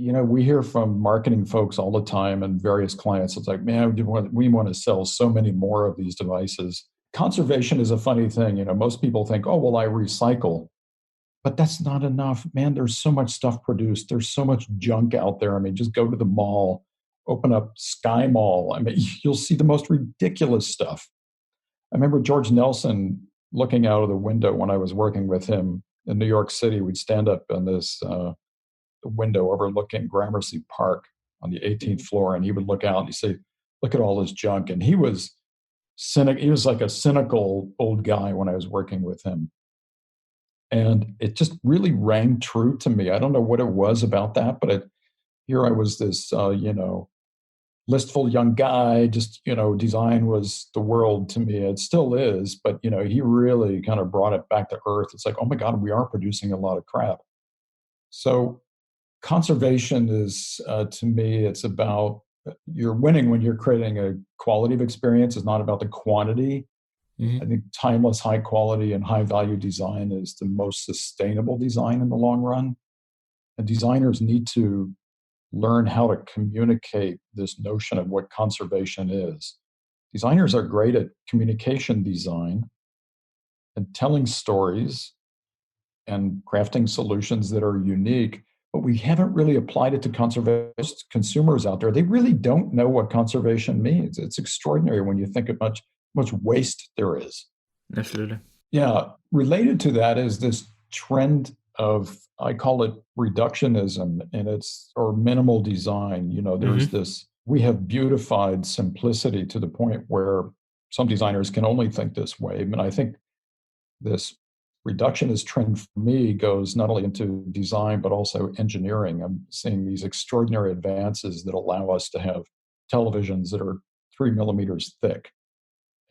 S1: We hear from marketing folks all the time and various clients. It's like, man, we want to sell so many more of these devices. Conservation is a funny thing. Most people think, oh, well, I recycle, but that's not enough. Man, there's so much stuff produced. There's so much junk out there. I mean, just go to the mall, open up Sky Mall. I mean, you'll see the most ridiculous stuff. I remember George Nelson looking out of the window when I was working with him in New York City. We'd stand up in this window overlooking Gramercy Park on the 18th floor, and he would look out and he'd say, "Look at all this junk." And he was cynic. He was like a cynical old guy when I was working with him, and it just really rang true to me. I don't know what it was about that, but here I was, this listful young guy, just, design was the world to me. It still is, but, he really kind of brought it back to earth. It's like, oh my God, we are producing a lot of crap. So conservation is, to me, it's about you're winning when you're creating a quality of experience. It's not about the quantity. I think timeless, high quality, and high value design is the most sustainable design in the long run. And designers need to learn how to communicate this notion of what conservation is. Designers are great at communication design and telling stories and crafting solutions that are unique, but we haven't really applied it to conservation. Consumers out there, they really don't know what conservation means. It's extraordinary when you think of much waste there is.
S3: Absolutely.
S1: Yeah. Related to that is this trend of, I call it reductionism, or minimal design. There's this, we have beautified simplicity to the point where some designers can only think this way. And I think this reductionist trend for me goes not only into design, but also engineering. I'm seeing these extraordinary advances that allow us to have televisions that are 3 millimeters thick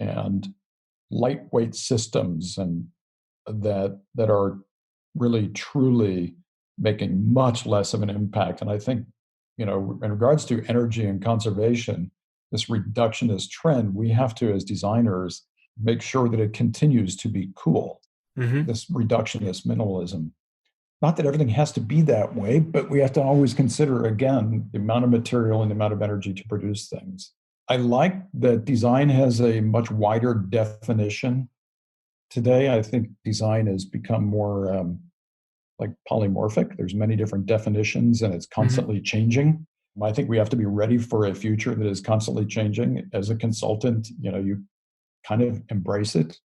S1: and lightweight systems, and that are really truly making much less of an impact. And I think, in regards to energy and conservation, this reductionist trend, we have to, as designers, make sure that it continues to be cool. This reductionist minimalism. Not that everything has to be that way, but we have to always consider, again, the amount of material and the amount of energy to produce things. I like that design has a much wider definition today. I think design has become more like polymorphic. There's many different definitions, and it's constantly changing. I think we have to be ready for a future that is constantly changing. As a consultant, you kind of embrace it.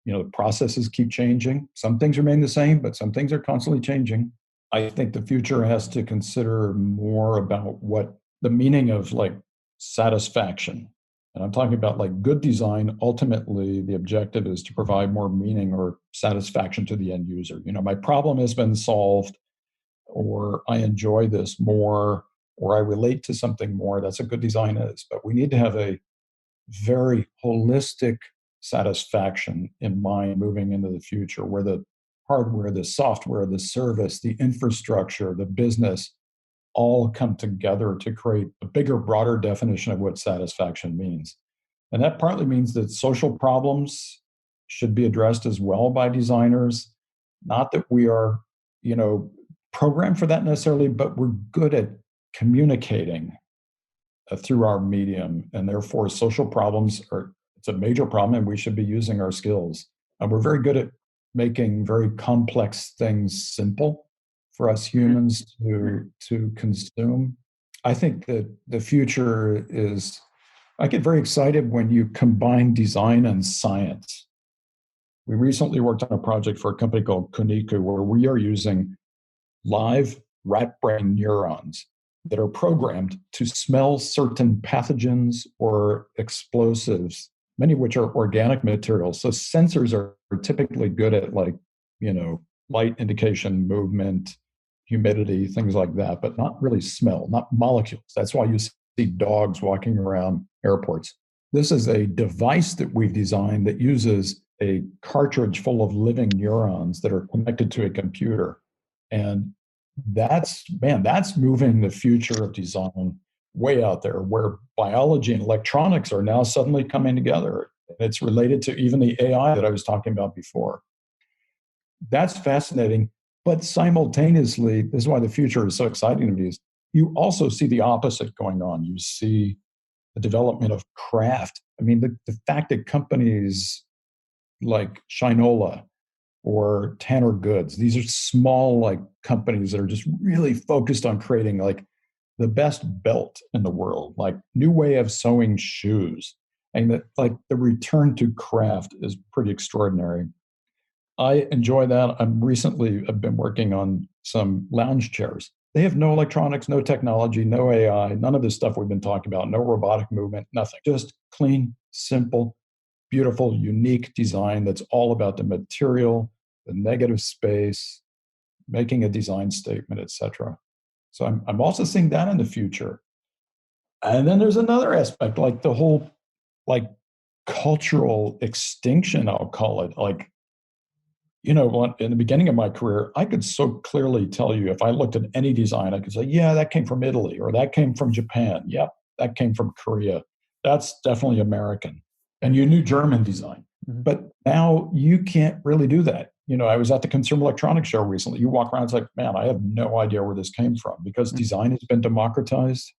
S1: The processes keep changing. Some things remain the same, but some things are constantly changing. I think the future has to consider more about what the meaning of like satisfaction. And I'm talking about like good design. Ultimately, the objective is to provide more meaning or satisfaction to the end user. My problem has been solved, or I enjoy this more, or I relate to something more. That's what good design is. But we need to have a very holistic satisfaction in mind moving into the future, where the hardware, the software, the service, the infrastructure, the business all come together to create a bigger, broader definition of what satisfaction means. And that partly means that social problems should be addressed as well by designers. Not that we are, programmed for that necessarily, but we're good at communicating through our medium. And therefore, social problems it's a major problem, and we should be using our skills. And we're very good at making very complex things simple for us humans to consume. I think that the future is, I get very excited when you combine design and science. We recently worked on a project for a company called Kuniku, where we are using live rat brain neurons that are programmed to smell certain pathogens or explosives many of which are organic materials. So sensors are typically good at like, light indication, movement, humidity, things like that, but not really smell, not molecules. That's why you see dogs walking around airports. This is a device that we've designed that uses a cartridge full of living neurons that are connected to a computer. And that's moving the future of design way out there, where biology and electronics are now suddenly coming together. It's related to even the AI that I was talking about before. That's fascinating. But simultaneously, this is why the future is so exciting to me, is you also see the opposite going on. You see the development of craft. I mean, the fact that companies like Shinola or Tanner Goods, these are small like companies that are just really focused on creating like the best belt in the world, like new way of sewing shoes. And that like the return to craft is pretty extraordinary. I enjoy that. I've been working on some lounge chairs. They have no electronics, no technology, no AI, none of this stuff we've been talking about, no robotic movement, nothing. Just clean, simple, beautiful, unique design that's all about the material, the negative space, making a design statement, etc. So I'm also seeing that in the future. And then there's another aspect, like the whole like cultural extinction, I'll call it. Like, in the beginning of my career, I could so clearly tell you if I looked at any design, I could say, yeah, that came from Italy, or that came from Japan. Yep, that came from Korea. That's definitely American. And you knew German design. Mm-hmm. But now you can't really do that. I was at the Consumer Electronics Show recently. You walk around, it's like, man, I have no idea where this came from, because design has been democratized.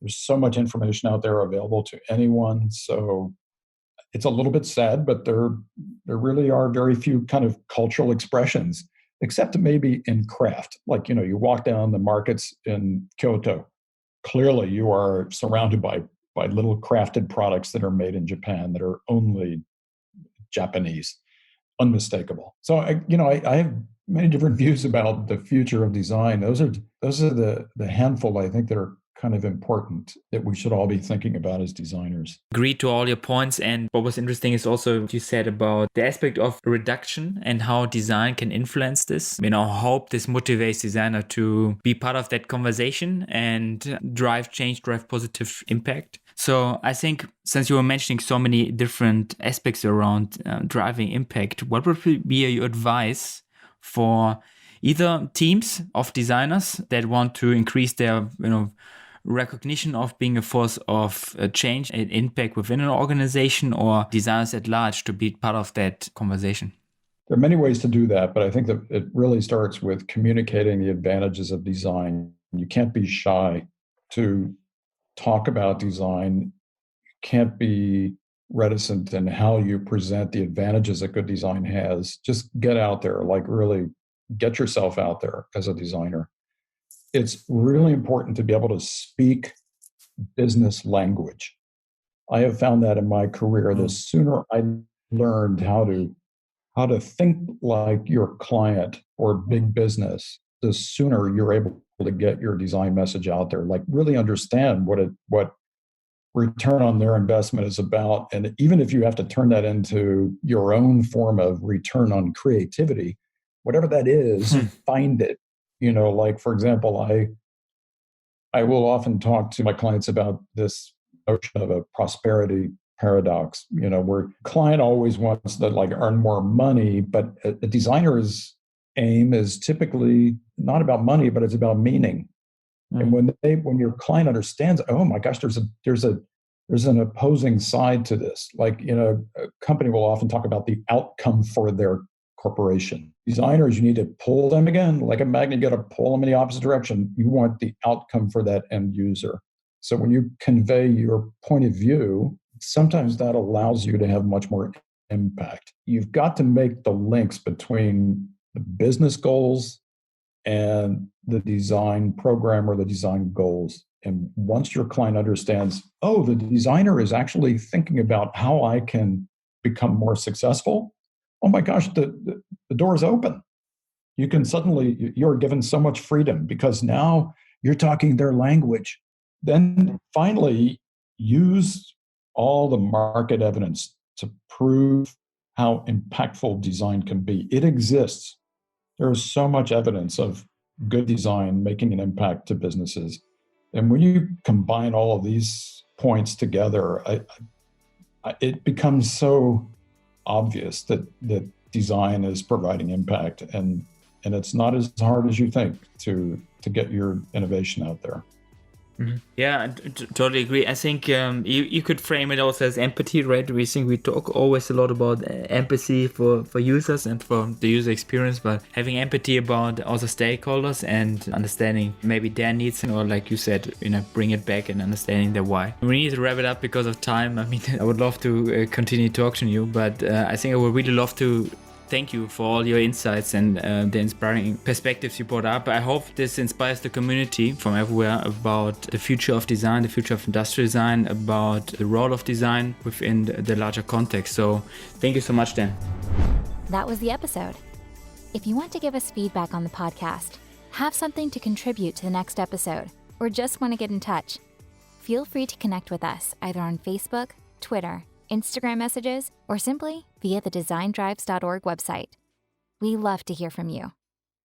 S1: There's so much information out there available to anyone. So it's a little bit sad, but there really are very few kind of cultural expressions, except maybe in craft. Like, you walk down the markets in Kyoto, clearly you are surrounded by little crafted products that are made in Japan that are only Japanese, unmistakable. So I have many different views about the future of design. Those are the handful, I think, that are kind of important that we should all be thinking about as designers.
S3: Agree to all your points. And what was interesting is also what you said about the aspect of reduction and how design can influence this. I hope this motivates designer to be part of that conversation and drive change, drive positive impact. So I think since you were mentioning so many different aspects around driving impact, what would be your advice for either teams of designers that want to increase their, recognition of being a force of change and impact within an organization, or designers at large to be part of that conversation?
S1: There are many ways to do that, but I think that it really starts with communicating the advantages of design. You can't be shy to talk about design. You can't be reticent in how you present the advantages that good design has. Just get out there, like really get yourself out there as a designer. It's really important to be able to speak business language. I have found that in my career, the sooner I learned how to think like your client or big business, the sooner you're able to get your design message out there. Like really understand what return on their investment is about. And even if you have to turn that into your own form of return on creativity, whatever that is, find it. Like, for example, I will often talk to my clients about this notion of a prosperity paradox, where client always wants to like earn more money, but a designer's aim is typically not about money, but it's about meaning. And when your client understands, oh my gosh, there's an opposing side to this. Like, a company will often talk about the outcome for their corporation. Designers, you need to pull them again, like a magnet, you got to pull them in the opposite direction. You want the outcome for that end user. So when you convey your point of view, sometimes that allows you to have much more impact. You've got to make the links between the business goals and the design program or the design goals. And once your client understands, oh, the designer is actually thinking about how I can become more successful, oh my gosh, the door is open. You're given so much freedom because now you're talking their language. Then finally use all the market evidence to prove how impactful design can be. It exists. There is so much evidence of good design making an impact to businesses. And when you combine all of these points together, it becomes so obvious that design is providing impact, and it's not as hard as you think to get your innovation out there.
S3: Mm-hmm. Yeah, I totally agree. I think you could frame it also as empathy, right? We think we talk always a lot about empathy for users and for the user experience, but having empathy about other stakeholders and understanding maybe their needs, or like you said, bring it back and understanding their why. We need to wrap it up because of time. I mean, I would love to continue talking to you, but I think I would really love to thank you for all your insights and the inspiring perspectives you brought up. I hope this inspires the community from everywhere about the future of design, the future of industrial design, about the role of design within the larger context. So thank you so much, Dan.
S2: That was the episode. If you want to give us feedback on the podcast, have something to contribute to the next episode, or just want to get in touch, feel free to connect with us either on Facebook, Twitter, Instagram messages, or simply via the designdrives.org website. We love to hear from you.